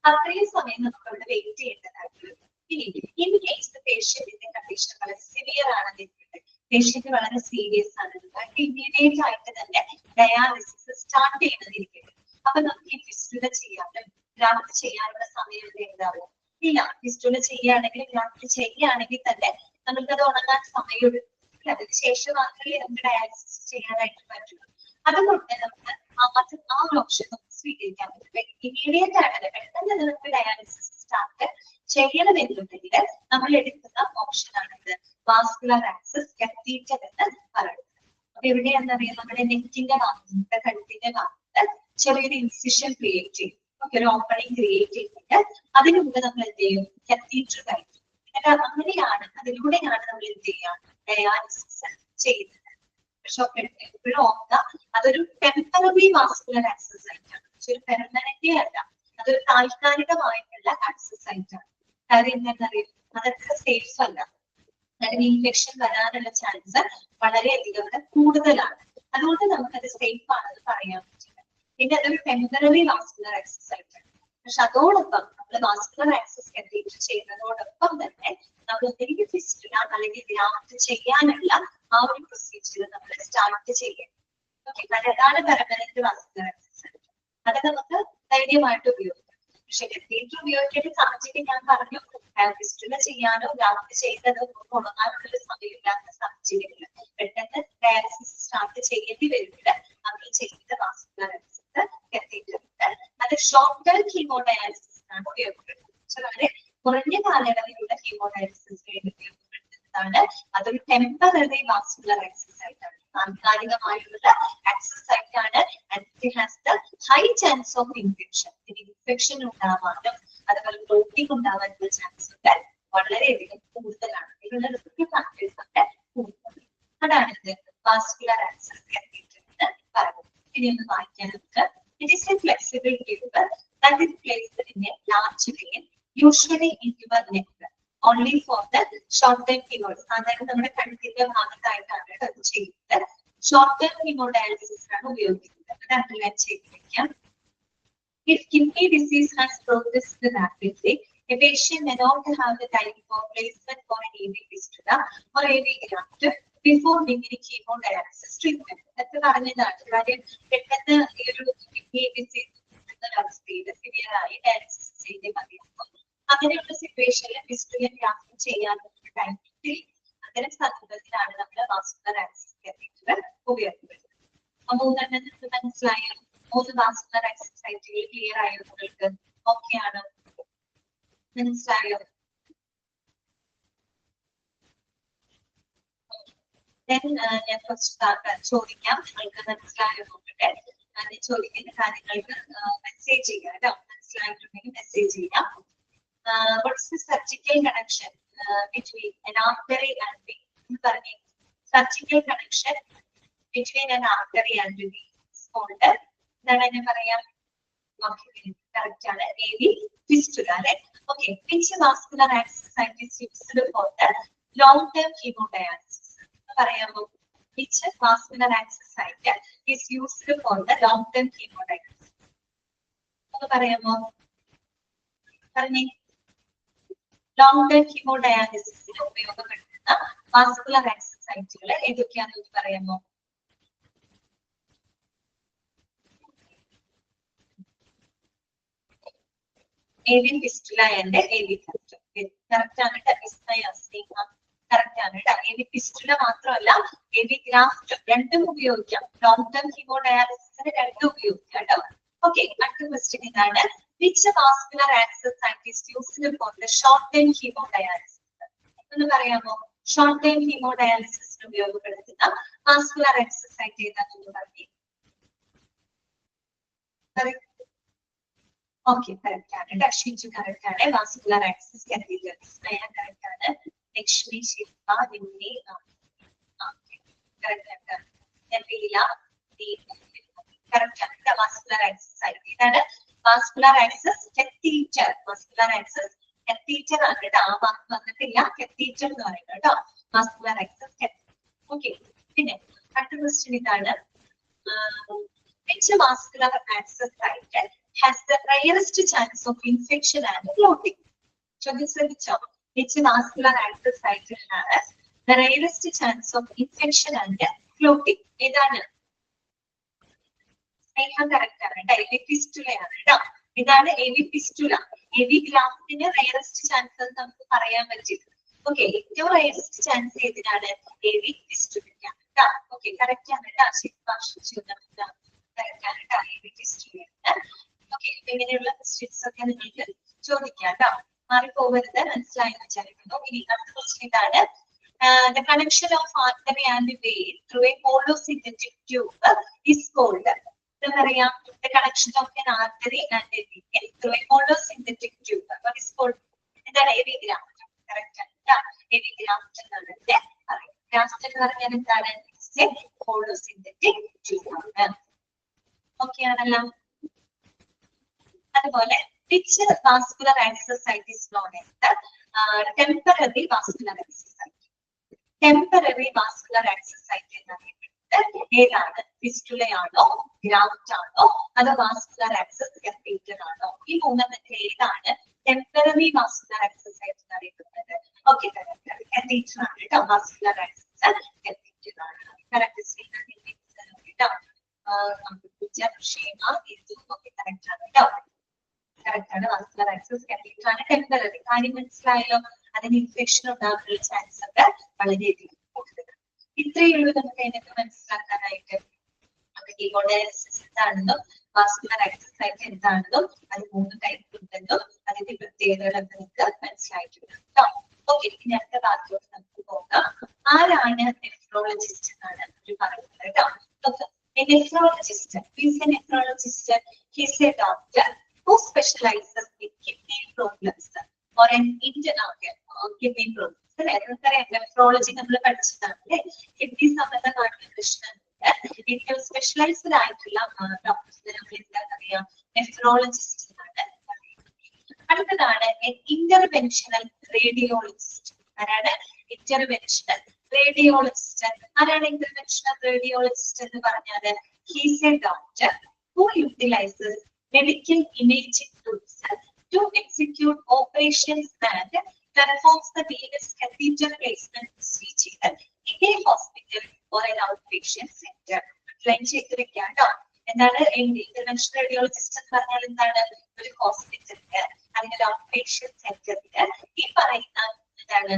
അത്രയും സമയം നമുക്ക് അവിടെ വെയിറ്റ് ചെയ്യേണ്ടതായിട്ടുള്ളൂ. ഇനി ഇൻ കേസ് പേഷ്യന്റിന്റെ കണ്ടീഷൻ വളരെ സിവിയർ ആണെന്നിരിക്കട്ടെ, പേഷ്യന്റ് വളരെ സീരിയസ് ആണ്, ഇമ്മീഡിയറ്റ് ആയിട്ട് തന്നെ ഡയാലിസിസ് സ്റ്റാർട്ട് ചെയ്യുന്നതിരിക്കട്ടെ, അപ്പൊ നമുക്ക് ഈ ഫിസ്റ്റുല ചെയ്യാനും ഗ്രാഫ്റ്റ് ചെയ്യാനുള്ള സമയം ഉണ്ടാവും ഇല്ല. ഫിസ്റ്റുല ചെയ്യുകയാണെങ്കിൽ ഗ്രാഫ്റ്റ് ചെയ്യുകയാണെങ്കിൽ തന്നെ നമുക്കത് ഉണങ്ങാൻ സമയമെടുക്കും. അതിന് ശേഷം മാത്രമേ നമുക്ക് ഡയാലിസിസ് ചെയ്യാനായിട്ട് പറ്റുള്ളൂ. അതുകൊണ്ട് നമുക്ക് ആ ഒരു ഓപ്ഷൻ നമുക്ക് സ്വീകരിക്കാൻ പറ്റും. ഇമ്മീഡിയറ്റ് ആയിട്ട് പെട്ടെന്ന് നമുക്ക് ഡയാലിസിസ് സ്റ്റാർട്ട് ചെയ്യണമെന്നുണ്ടെങ്കിൽ നമ്മൾ എടുക്കുന്ന ഓപ്ഷനാണിത്, വാസ്കുലർ ആക്സസ് കത്തീറ്റർ എന്ന് പറയുന്നത്. അപ്പൊ എവിടെയാണെന്നറിയാം? നമ്മുടെ നെറ്റിന്റെ ഭാഗത്ത്, നമ്മുടെ കഴുത്തിന്റെ ഭാഗത്ത് ചെറിയൊരു ഇൻസിഷൻ ക്രിയേറ്റ് ചെയ്യും. ഒരു ഓപ്പണിംഗ് ക്രിയേറ്റ് ചെയ്തിട്ട് അതിന് മുമ്പ് നമ്മൾ എന്ത് ചെയ്യും? കത്തീറ്റർ കഴിക്കും. അങ്ങനെയാണ്, അതിലൂടെയാണ് നമ്മൾ എന്ത് ചെയ്യുക? ഡയാലിസിസ് ചെയ്യുന്നത്. പക്ഷെ എപ്പോഴും ഓർക്കുക, അതൊരു ടെമ്പററി വാസ്കുലർ ആക്സസ് ആയിട്ടാണ്, ഒരു പെർമനന്റ് അല്ല, അതൊരു താൽക്കാലികമായിട്ടുള്ള ആക്സസ് ആയിട്ടാണ്. കാര്യം എന്താണെന്നറിയാം? അതൊക്കെ സേഫ് അല്ല. കാരണം ഇൻഫെക്ഷൻ വരാനുള്ള ചാൻസ് വളരെയധികം കൂടുതലാണ്. അതുകൊണ്ട് നമുക്കത് സേഫ് ആണെന്ന് പറയാൻ പറ്റില്ല. പിന്നെ അതൊരു ടെമ്പററി വാസ്കുലർ ആക്സസ് ആയിട്ടാണ്. പക്ഷെ അതോടൊപ്പം നമ്മൾ വാസ്കുലർ ആക്സസ് കത്തീറ്റർ ചെയ്യുന്നതോടൊപ്പം തന്നെ നമ്മൾ ഒത്തിരി ഫിസ്റ്റുല അല്ലെങ്കിൽ ഗ്രാഫ്റ്റ് ചെയ്യാനുള്ള ആ ഒരു പ്രൊസീജിയർ നമ്മൾ സ്റ്റാർട്ട് ചെയ്യണം. ഓക്കെ, കാരണം അതാണ് പെർമനന്റ് വാസ്കുലർ ആക്സസ്. അത് നമുക്ക് ധൈര്യമായിട്ട് ഉപയോഗിക്കാം. പക്ഷെ കത്തീറ്റർ ഉപയോഗിക്കേണ്ട സാഹചര്യം ഞാൻ പറഞ്ഞു, ഫിസ്റ്റുല ചെയ്യാനോ ഗ്രാഫ്റ്റ് ചെയ്തതോ തുടങ്ങാനുള്ള ഒരു സമയമില്ലാത്ത സാഹചര്യമില്ല. പെട്ടെന്ന് ഡയാലിസിസ് സ്റ്റാർട്ട് ചെയ്യേണ്ടി വരുമ്പോൾ നമ്മൾ ചെയ്യുന്ന വാസ്കുലർ ആക്സസ് കത്തീറ്റർ ഉണ്ട്. അത് ഷോർട്ട് ടേം കീമോഡയാലിസിസ് ആണ് ഉപയോഗപ്പെടുത്തുന്നത്. വളരെ കുറഞ്ഞ കാലയളവിലുള്ള കീമോഡയാലിസിസ് വേണ്ടി ഉപയോഗപ്പെടുത്തുന്നതാണ്. അതൊരു ടെമ്പററി വാസ്കുലർ ആക്സസ് ആയിട്ടാണ്, താൽക്കാലികമായുള്ള ആക്സസ് ആയിട്ടാണ്. And it has the high chance of infection. Infection ഉണ്ടാവാനും അതുപോലെ ബ്ലോട്ടിംഗ് ഉണ്ടാവാനുള്ള ചാൻസ് ഉണ്ട് വളരെയധികം കൂടുതലാണ്. ഇതിനുള്ള റിസ്ക് ഫാക്ടേഴ്സ് ഒക്കെ കൂടുതലാണ്. അതാണ് ഇത് വാസ്കുലർ ആക്സസ് കത്തീറ്റർ എന്ന് പറയുന്നത്. ഇനി ഒന്ന് വായിക്കാൻ നമുക്ക്. It is a flexible tube that is placed in a large vein usually in your neck only for the short time കീമോഡ്. സാധാരണ നമ്മുടെ കഴുത്തിന്റെ ഭാഗത്തായിട്ടാണ് അത് ചെയ്യുന്നത്. ഷോർട്ട് ടൈം കീമോഡയാലിസിസ് ആണ് ഉപയോഗിക്കുന്നത്. അത് underline ചെയ്തിരിക്കാം. If kidney disease has progressed rapidly, a patient may not have the time for placement for an AV fistula or AV graft before beginning chemodialysis treatment. That's the പറഞ്ഞതാണ്. കാര്യം പെട്ടെന്ന് ഈ ഒരു കിഡ്നി ഡിസീസ് അവസ്ഥയിൽ സിവിയർ ആയി ഡയാലിസിസ് ചെയ്തേ മതിയാകും. അങ്ങനെയുള്ള സിറ്റുവേഷനിൽ ഫിസ്റ്റുല ഗ്രാഫ്റ്റ് ചെയ്യാനുള്ള ടൈം കിട്ടി. അത്തരം സന്ദർഭത്തിലാണ് നമ്മൾ വാസ്കുലർ ആക്സസ് കത്തീറ്റർ ഉപയോഗപ്പെടുത്തുന്നത്. മൂന്നെണ്ണം നമുക്ക് മനസ്സിലായോ? മൂന്ന് വാസ്കുലർ ആക്സസ് സൈറ്റുകൾ ക്ലിയർ ആയോ? നിങ്ങൾക്ക് ഓക്കെ ആണ്? മനസ്സിലായോ? ഞാൻ ഫസ്റ്റ് ചോദിക്കാം, നിങ്ങൾക്ക് മനസ്സിലായോ നോക്കട്ടെ. ഞാൻ ചോദിക്കുന്ന കാര്യങ്ങൾക്ക് മെസ്സേജ് ചെയ്യാം കേട്ടോ. മനസ്സിലായിട്ടുണ്ടെങ്കിൽ മെസ്സേജ് ചെയ്യാം. What's the surgical connection between an artery and vein? പറഞ്ഞേ, surgical connection between an artery and vein is called എന്താണ് ഞാൻ പറയാം? കറക്റ്റ് ആണ്, AV fistula അല്ലെ? Okay. Which vascular access site is used for the long term hemodialysis? പറയാമോ? Which vascular access site is used for the long term hemodialysis? ഒന്ന് പറയാമോ? പറഞ്ഞേ. ലോങ് ടൈം ഹീമോഡയാലിസിസിന് ഉപയോഗപ്പെടുത്തുന്ന വാസ്കുലർ ആക്സസ് സൈറ്റുകൾ ഏതൊക്കെയാണെന്ന് പറയാമോ? AV fistula and AV graft. Correct ആണ് കേട്ടോ. കറക്റ്റ് ആണ് കേട്ടോ. AV fistula മാത്രമല്ല AV graft രണ്ടും ഉപയോഗിക്കാം. ലോങ് ടൈം ഹീമോഡയാലിസിസിന് രണ്ടും ഉപയോഗിക്കാം കേട്ടോ. ഓക്കെ. അടുത്ത ക്വസ്റ്റ്യൻ ഇതാണ്. Which vascular access site is used for the short term hemodialysis? എന്ന് പറയാമോ? ഷോർട്ട് ടൈം ഹീമോഡയാലിസിസിന് ഉപയോഗപ്പെടുത്തുന്ന വാസ്കുലർ ആക്സസ് സൈറ്റ് ഏതാണെന്ന് പറഞ്ഞു. ഓക്കെ, കറക്റ്റ് ആണ് കേട്ടോ. ഷിജു കറക്റ്റ് ആണ്. വാസ്കുലർ ആക്സസ് കത്തീറ്റർ കറക്റ്റ് ആണ്. ലക്ഷ്മി, ശില്പ, നിമ്മി കറക്റ്റ് ആണ്. കറക്റ്റ് ആണ്. വാസ്കുലർ ആക്സസ് സൈറ്റ് ഇതാണ് vascular access catheter. Vascular access catheter ആണ് കേട്ടോ. ആ വാക്ക് വന്നിട്ടില്ല, കത്തീറ്റർ എന്ന് പറയുന്നത് കേട്ടോ. Vascular access catheter. ഓക്കെ. പിന്നെ അടുത്ത ക്വസ്റ്റ്യൻ ഇതാണ്. Which vascular access site has the rarest chance of infection and clotting? ചോദ്യം ശ്രദ്ധിച്ചോ? Which vascular access site has the rarest chance of infection and clotting? ഏതാണ്? കറക്റ്റ് ആണ് കേട്ടോ. AV fistula ആണ് കേട്ടോ. ഇതാണ് AV fistula. AV ഗ്രാഫ്റ്റിന് റയറസ്റ്റ് ചാൻസ് എന്ന് നമുക്ക് പറയാൻ പറ്റില്ല. ഓക്കെ. ഏറ്റവും റയറസ്റ്റ് ചാൻസ് ഏതിനാണ്? AV fistula കേട്ടോ. ഓക്കെ, കറക്റ്റ് ആണ് കേട്ടോ. കറക്റ്റ് ആണ് കേട്ടോ. AV fistula. ഓക്കെ. ഇങ്ങനെയുള്ള ക്വസ്റ്റ്യൻസ് ഒക്കെ നിങ്ങൾക്ക് ചോദിക്കാം കേട്ടോ. മാറിപ്പോകരുത്. മനസ്സിലായി വിചാരിക്കുന്നു. ഇനി അടുത്ത ക്വസ്റ്റ്യൻ ഇതാണ്. The connection of artery and vein through a hollow synthetic tube is called the connection of an artery and a vein through a hollow synthetic tube. What is called? എന്താണ്? AV graft. Correct ആണ്. AV graft എന്നാണ് ഇതിനെ പറയുന്നത്. Graft എന്ന് പറഞ്ഞാൽ എന്താണ്? hollow synthetic tube ആണ്. ഓക്കെ ആണല്ലോ. അതുപോലെ which vascular access site is known as the temporary vascular access site? Temporary vascular access site എന്നറിയപ്പെടുന്നത് ഏതാണ്? ഫിസ്റ്റുലയാണോ, ഗ്രാഫ്റ്റ് ആണോ, അതോ വാസ്കുലർ ആക്സസ് കത്തീറ്റർ ആണോ? ഈ മൂന്നെണ്ണത്തിൽ ഏതാണ് ടെമ്പററി വാസ്കുലർ ആക്സസ് സൈറ്റ് എന്നറിയപ്പെടുന്നത്? ഓക്കെ, കത്തീറ്റർ ആണ് കേട്ടോ. വാസ്കുലർ ആക്സസ് കത്തീറ്റർ ആണ്. കറക്റ്റ് കേട്ടോ. ക്ഷേമ, ഇത് ഒക്കെ കറക്റ്റ് ആണ് കേട്ടോ. കറക്റ്റ് ആണ്. വാസ്കുലർ ആക്സസ് കാത്തീറ്റർ ആണ് ടെമ്പററി. കാര്യം മനസ്സിലായല്ലോ, അതിന് ഇൻഫെക്ഷൻ ഉണ്ടാകാനുള്ള ചാൻസ് ഒക്കെ വളരെയധികം കൂടുതലാണ്. ഇത്രയേ ഉള്ളൂ നമുക്ക് അതിനൊക്കെ മനസ്സിലാക്കാനായിട്ട്. ഹീമോഡയാലിസിസ് എന്താണെന്നും വാസ്കുലർ ആക്സസ് ആയിട്ട് എന്താണെന്നും അത് 3 ടൈപ്പ് ഉണ്ടെന്നും അതിന്റെ പ്രത്യേകതകൾ നിങ്ങൾക്ക് മനസ്സിലായിട്ടുണ്ട് കേട്ടോ. ഓക്കെ, ഇനി അടുത്ത ഭാഗത്തോട്ട് നമുക്ക് പോകാം. ആരാണ് നെഫ്രോളജിസ്റ്റ് എന്നാണ് അവർ പറയുന്നത് കേട്ടോ. A nephrologist is a nephrologist. He is a doctor who specializes in kidney problems or an kidney problems. Nephrology നമ്മൾ പഠിച്ചതാണ്. കിഡ്നി സംബന്ധമായിട്ടുള്ള പ്രശ്നം ഏറ്റവും സ്പെഷ്യലൈസ്ഡ് ആയിട്ടുള്ള ഡോക്ടേഴ്സിനെ നമ്മൾ എന്താ പറയാ, നെഫ്രോളജിസ്റ്റ് എന്നാണ് പറയുന്നത്. അടുത്തതാണ് ഇന്റർവെൻഷണൽ റേഡിയോളജിസ്റ്റ്. ആരാണ് ഇന്റർവെൻഷണൽ റേഡിയോളജിസ്റ്റ്? ആരാണ് ഇന്റർവെൻഷണൽ റേഡിയോളജിസ്റ്റ് എന്ന് പറഞ്ഞാല്? He's a doctor who utilises medical imaging tools to execute operations and performs the venous catheter placement procedure in a hospital or an outpatient center. Explain ചെയ്തിരിക്കുകയാണ്. എന്താണ് ഇന്റർവെൻഷണൽ റേഡിയോളജിസ്റ്റ് എന്ന് പറഞ്ഞാൽ? എന്താണ്? ഒരു ഹോസ്പിറ്റലില് അല്ലെങ്കിൽ ഔട്ട്പേഷ്യന്റ് സെന്ററില് ഈ പറയുന്ന എന്താണ്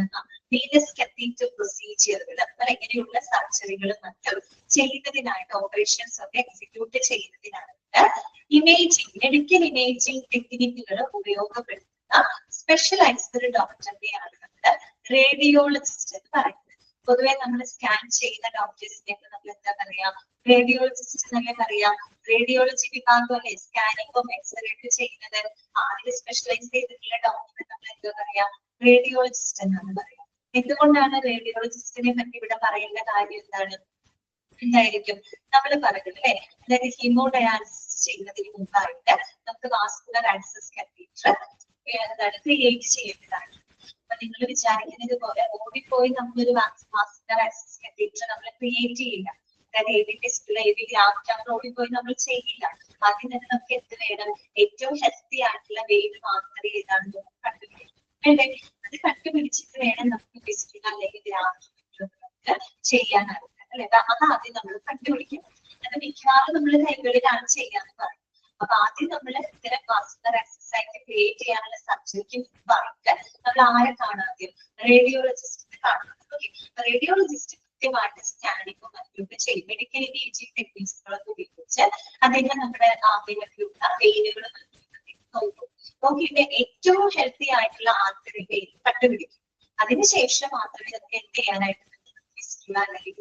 venous catheter പ്രൊസീജിയറുകൾ ഇങ്ങനെയുള്ള സർജറികളും മറ്റും ചെയ്യുന്നതിനായിട്ട്, ഓപ്പറേഷൻസ് ഒക്കെ എക്സിക്യൂട്ട് ചെയ്യുന്നതിനായിട്ട് ഇമേജിംഗ്, മെഡിക്കൽ ഇമേജിംഗ് ടെക്നിക്കുകൾ ഉപയോഗപ്പെടുത്തുന്ന സ്പെഷ്യലൈസ്ഡ് ഡോക്ടറിനെയാണ് നമ്മൾ റേഡിയോളജിസ്റ്റ് എന്ന് പറയുന്നത്. പൊതുവെ നമ്മൾ സ്കാൻ ചെയ്യുന്ന ഡോക്ടേഴ്സിനെ നമ്മൾ എന്താ പറയാ, റേഡിയോളജിസ്റ്റ് എന്നല്ലേ പറയാ. റേഡിയോളജി വിഭാഗം അല്ലെ സ്കാനിങ്ങും എക്സ്റേ ഒക്കെ ചെയ്യുന്നത്. അതിൽ സ്പെഷ്യലൈസ് ചെയ്തിട്ടുള്ള ഡോക്ടറെ നമ്മൾ എന്താ പറയാ, റേഡിയോളജിസ്റ്റ് എന്നാണ് പറയാ. എന്തുകൊണ്ടാണ് റേഡിയോളജിസ്റ്റിനെ പറ്റി ഇവിടെ പറയേണ്ട കാര്യം എന്താണ്? എന്തായിരിക്കും നമ്മൾ പറയുന്നത് അല്ലെ? അതായത് ഹീമോഡയാലിസിസ് ചെയ്യുന്നതിന് മുമ്പായിട്ട് നമുക്ക് വാസ്കുലർ ആക്സസ് കാത്തീറ്റർ എന്താണ് ക്രിയേറ്റ് ചെയ്യേണ്ടതാണ്. അപ്പൊ നിങ്ങൾ വിചാരിക്കുന്നത് പോലെ ഓടിപ്പോയി നമ്മളൊരു വാസ്കുലർ ആക്സസ് കാത്തീറ്റർ നമ്മൾ ക്രിയേറ്റ് ചെയ്യില്ല. അതായത് ഏത് ടെസ്റ്റിലോ ഏത് ഗ്രാഫ്റ്റാണോ ഓടിപ്പോയി നമ്മൾ ചെയ്യില്ല. ആദ്യം തന്നെ നമുക്ക് എന്ത് വേണം? ഏറ്റവും ഹെൽത്തി ആയിട്ടുള്ള വെയിൽ മാത്രമേ ഏതാണെന്ന് കണ്ടുപിടിക്കും വേണ്ടേ? അത് കണ്ടുപിടിച്ചിട്ട് വേണം നമുക്ക് ടെസ്റ്റിൽ അല്ലെങ്കിൽ ഗ്രാഫ്റ്റ് ചെയ്യാനായിട്ട് അല്ലെ. അത് ആദ്യം നമ്മൾ കണ്ടുപിടിക്കും. അത് മിക്കവാറും നമ്മൾ കൈകളിലാണ് ചെയ്യാന്ന് പറയും. അപ്പൊ ആദ്യം നമ്മൾ ഇത്തരം വാസ്കുലർ ആക്സസ് ആയിട്ട് ക്രിയേറ്റ് ചെയ്യാനുള്ള സർജറിക്ക് മുമ്പായിട്ട് നമ്മൾ ആരെ കാണാം? ആദ്യം റേഡിയോളജിസ്റ്റിനെ കാണാം. ഓക്കെ, റേഡിയോളജിസ്റ്റ് കൃത്യമായിട്ട് സ്കാനിങ്ങും മറ്റൊക്കെ ചെയ്യും. മെഡിക്കൽ ഇമേജിംഗ് ടെക്നിക്സുകളൊക്കെ ഉപയോഗിച്ച് അതിന്റെ നമ്മുടെ ആദ്യത്തിലുള്ള വെയിനുകൾ നോക്കും. നോക്കിയിട്ട് ഏറ്റവും ഹെൽത്തി ആയിട്ടുള്ള ആദ്യത്തെ വെയിൽ കണ്ടുപിടിക്കും. അതിനുശേഷം മാത്രമേ നമുക്ക് എന്ത് ചെയ്യാനായിട്ട് അല്ലെങ്കിൽ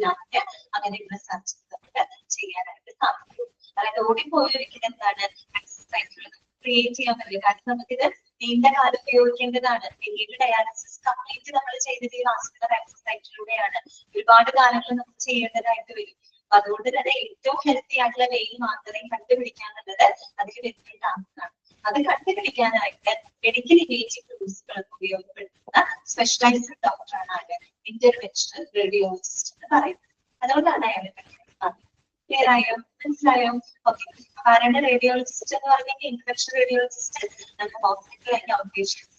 അങ്ങനെയുള്ള സർജറി ചെയ്യാനായിട്ട് സാധിക്കും. അതായത് ഓടിപ്പോയിരിക്കുന്ന എന്താണ് എക്സസൈസുകൾ ക്രിയേറ്റ് ചെയ്യാൻ പറ്റില്ല. കാരണം നമുക്കിത് നീണ്ട കാലം ഉപയോഗിക്കേണ്ടതാണ്. പിന്നീട് ഡയാലിസിസ് കംപ്ലീറ്റ് നമ്മൾ ചെയ്തത് ഈ വാസ്കുലർ എക്സസൈസിലൂടെയാണ്. ഒരുപാട് കാലങ്ങൾ നമുക്ക് ചെയ്യേണ്ടതായിട്ട് വരും. അപ്പൊ അതുകൊണ്ട് തന്നെ ഏറ്റവും ഹെൽത്തി ആയിട്ടുള്ള വെയിൽ മാത്രമേ കണ്ടുപിടിക്കാനുള്ളത് അതിൽ വലിയ ടാസ്ക്കാണ്. അത് കണ്ടുപിടിക്കാനായിട്ട് മെഡിക്കൽ ഇമേജിംഗ് ടൂൾസുകൾ ഉപയോഗപ്പെടുത്തുന്ന സ്പെഷ്യലൈസ്ഡ് ഡോക്ടറാണ് ആര്? ഇന്റർവെൻഷണൽ റേഡിയോളജിസ്റ്റ് എന്ന് പറയുന്നത്. അതുകൊണ്ടാണ് അയാളെ ക്ലിയർ ആയോ? മനസ്സിലായോ? ഓക്കെ, ആരാണ് റേഡിയോളജിസ്റ്റ് എന്ന് പറഞ്ഞെങ്കിൽ ഇന്റർവെൻഷണൽ റേഡിയോളജിസ്റ്റ് നമ്മുടെ ഹോസ്പിറ്റൽ ആൻഡ് ഔട്ട്പേഷ്യന്റ്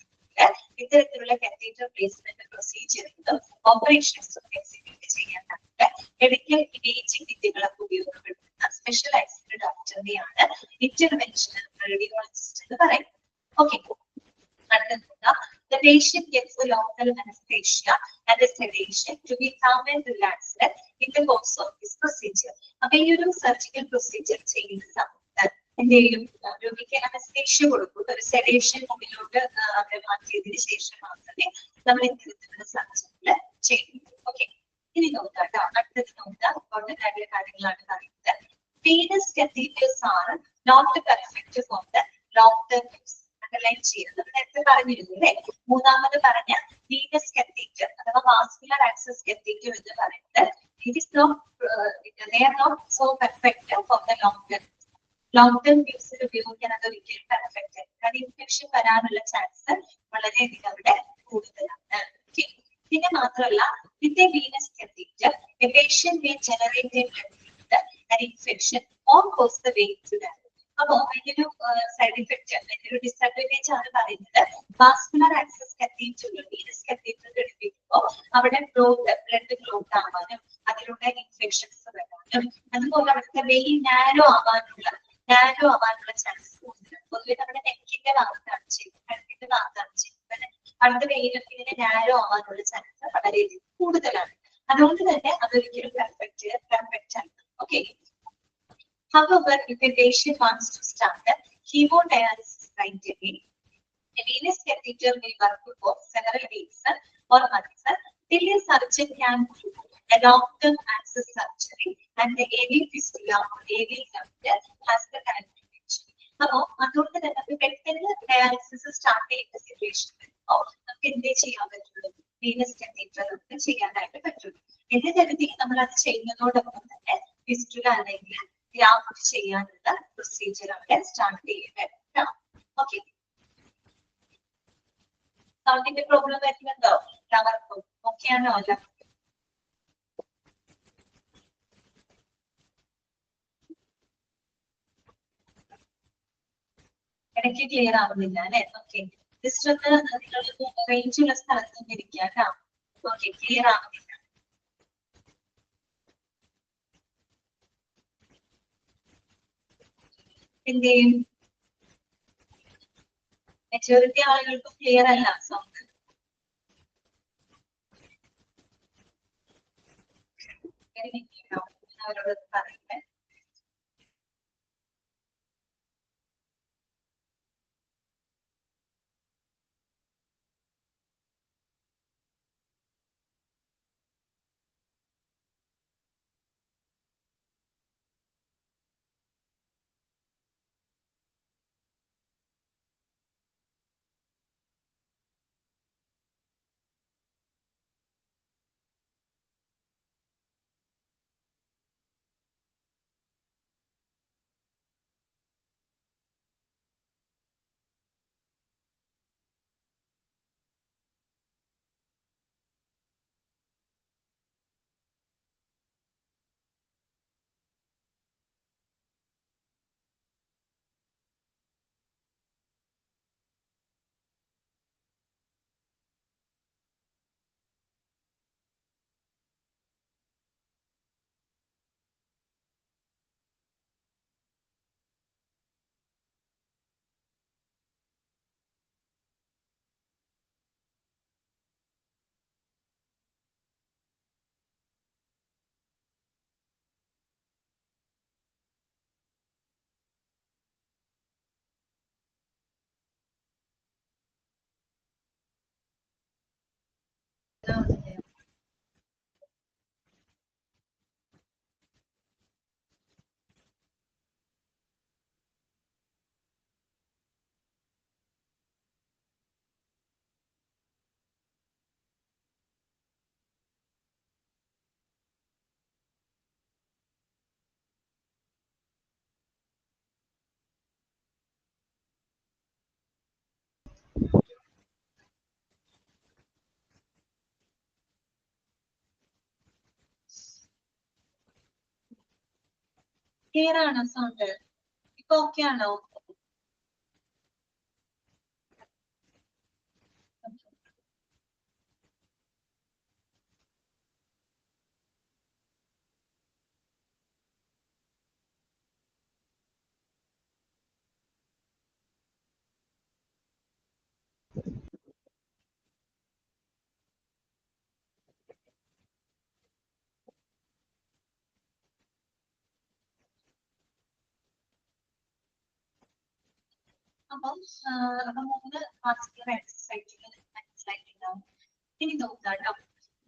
ഇത്തരത്തിലുള്ള കാത്തീറ്റർ പ്ലേസ്മെന്റ് പ്രൊസീജിയറുകളും ഓപ്പറേഷൻസും എക്സിക്യൂട്ട് ചെയ്യാനായിട്ട് മെഡിക്കൽ ഇമേജിംഗ് വിദ്യകളൊക്കെ ഉപയോഗപ്പെടുത്തുന്ന സ്പെഷ്യലൈസ്ഡ് ഡോക്ടറിനെയാണ് ഇന്റർവെൻഷണൽ റേഡിയോളജിസ്റ്റ് എന്ന് പറയുന്നത്. Okay, the patient gets a local anesthesia and a sedation to be calm and relaxed in the course of this procedure. അപ്പൊ ഈ ഒരു സർജിക്കൽ പ്രൊസീജിയർ ചെയ്യുന്ന സമയത്ത് എന്ത് ചെയ്യും? രോഗിക്ക് അനസ്തേഷ്യ കൊടുക്കും. ഒരു സെഡേഷൻ മുന്നിലോട്ട് അവരെ മാറ്റിയതിനു ശേഷം മാത്രമേ നമ്മൾ ഇത്തരത്തിലുള്ള സർജറികൾ ചെയ്യുന്നു. ഓക്കെ, ഇനി നോക്കാം കേട്ടോ. അടുത്തത് നോക്കാം. ഇമ്പോർട്ടന്റ് ആയിട്ടുള്ള കാര്യങ്ങളാണ് പറയുന്നത്. venous catheters are not perfect for the long term use. Underline ചെയ്യുന്നത് നമ്മൾ നേരത്തെ പറഞ്ഞിരുന്നു അല്ലെ. മൂന്നാമത് പറഞ്ഞ venous catheter അഥവാ വാസ്കുലർ ആക്സസ് catheter എന്ന് പറയുന്നത് it is not they are not so perfect for the long term use ഉപയോഗിക്കാൻ അത് ഒരിക്കലും പെർഫെക്റ്റ് ആണ്. കാരണം ഇൻഫെക്ഷൻ വരാനുള്ള ചാൻസ് വളരെയധികം അവിടെ കൂടുതലാണ്. പിന്നെ മാത്രമല്ല with a venous catheter a patient may generate a an infection or cause the vein to damage. അപ്പോ അതിനൊരു സൈഡ് ഇഫക്റ്റ് ഒരു ഡിസഡ്വാൻറ്റേജ് ആണ് പറയുന്നത്. വാസ്കുലർ ആക്സസ് കാത്തീറ്ററുകൾ വീനസ് കാത്തീറ്ററുകൾ എടുപ്പിക്കുമ്പോൾ അവിടെ ബ്ലഡ് ക്ലോട്ട് ആവാനും അതിലൂടെ ഇൻഫെക്ഷൻസ് വരാനും അതുപോലെ അവിടുത്തെ വെയിൻ നാരോ ആവാനുള്ള ചാൻസ് കൂടുതലാണ്. പൊതുവെ നമ്മുടെ നെക്കിന്റെ കഴുത്തിന്റെ ഭാഗത്താണ് ചെയ്യുന്നത്. കഴുത്തിന്റെ ഭാഗത്താണ് ചെയ്യുന്നത്. അടുത്ത വെയിലും ഇതിന് നാരോ ആവാനുള്ള ചാൻസ് വളരെയധികം കൂടുതലാണ്. അതുകൊണ്ട് തന്നെ അതൊരിക്കലും പെർഫെക്റ്റ് ആണ്. Okay. However, if a patient wants to start the hemodialysis right away, a venous catheter may work for several weeks or months till a surgeon can do a long-term access surgery and the AV fistula or AV catheter has the calculation. അപ്പോൾ അതുകൊണ്ട് തന്നെ അത് പെട്ടെന്ന് ഡയാലിസിസ് സ്റ്റാർട്ട് ചെയ്യുന്ന സിറ്റുവേഷനിൽ നമുക്ക് എന്തേ ചെയ്യാൻ പറ്റുള്ളൂ? വീനസ് കാത്തീറ്റർ നമുക്ക് ചെയ്യാനായിട്ട് പറ്റുള്ളൂ. എന്ന് കരുതി നമ്മൾ അത് ചെയ്യുന്നതോടൊപ്പം തന്നെ ഫിസ്റ്റുല അല്ലെങ്കിൽ ഗ്രാഫ്റ്റ് ചെയ്യാനുള്ള പ്രൊസീജിയർ അവിടെ സ്റ്റാർട്ട് ചെയ്യുന്നുണ്ട്. ഓക്കെ. സൗണ്ടിന്റെ പ്രോബ്ലം വരുന്നുണ്ടോ? എല്ലാവർക്കും ഓക്കെ ആണോ? അല്ല, ഇടയ്ക്ക് ക്ലിയർ ആവുന്നില്ല അല്ലെ? ഓക്കെ. ജസ്റ്റ് ഒന്ന് നിങ്ങളൊന്ന് റേഞ്ചുള്ള സ്ഥലത്ത് നിന്ന് ഇരിക്കുക കേട്ടോ. ഓക്കെ. ക്ലിയർ ആവുന്നില്ല. എന്ത് ചെയ്യും? മെജോറിറ്റി ആളുകൾക്ക് ക്ലിയർ അല്ല സൗണ്ട്. അവരോട് പറയട്ടെ. ക്ലിയർ ആണോ സൗണ്ട്? ഇപ്പൊ ഓക്കെ ആണോ? അപ്പം മൂന്ന് വാസ്കുലർ എക്സസൈസുകൾ മനസ്സിലായിട്ടുണ്ടാവും. ഇനി നോക്കാം കേട്ടോ.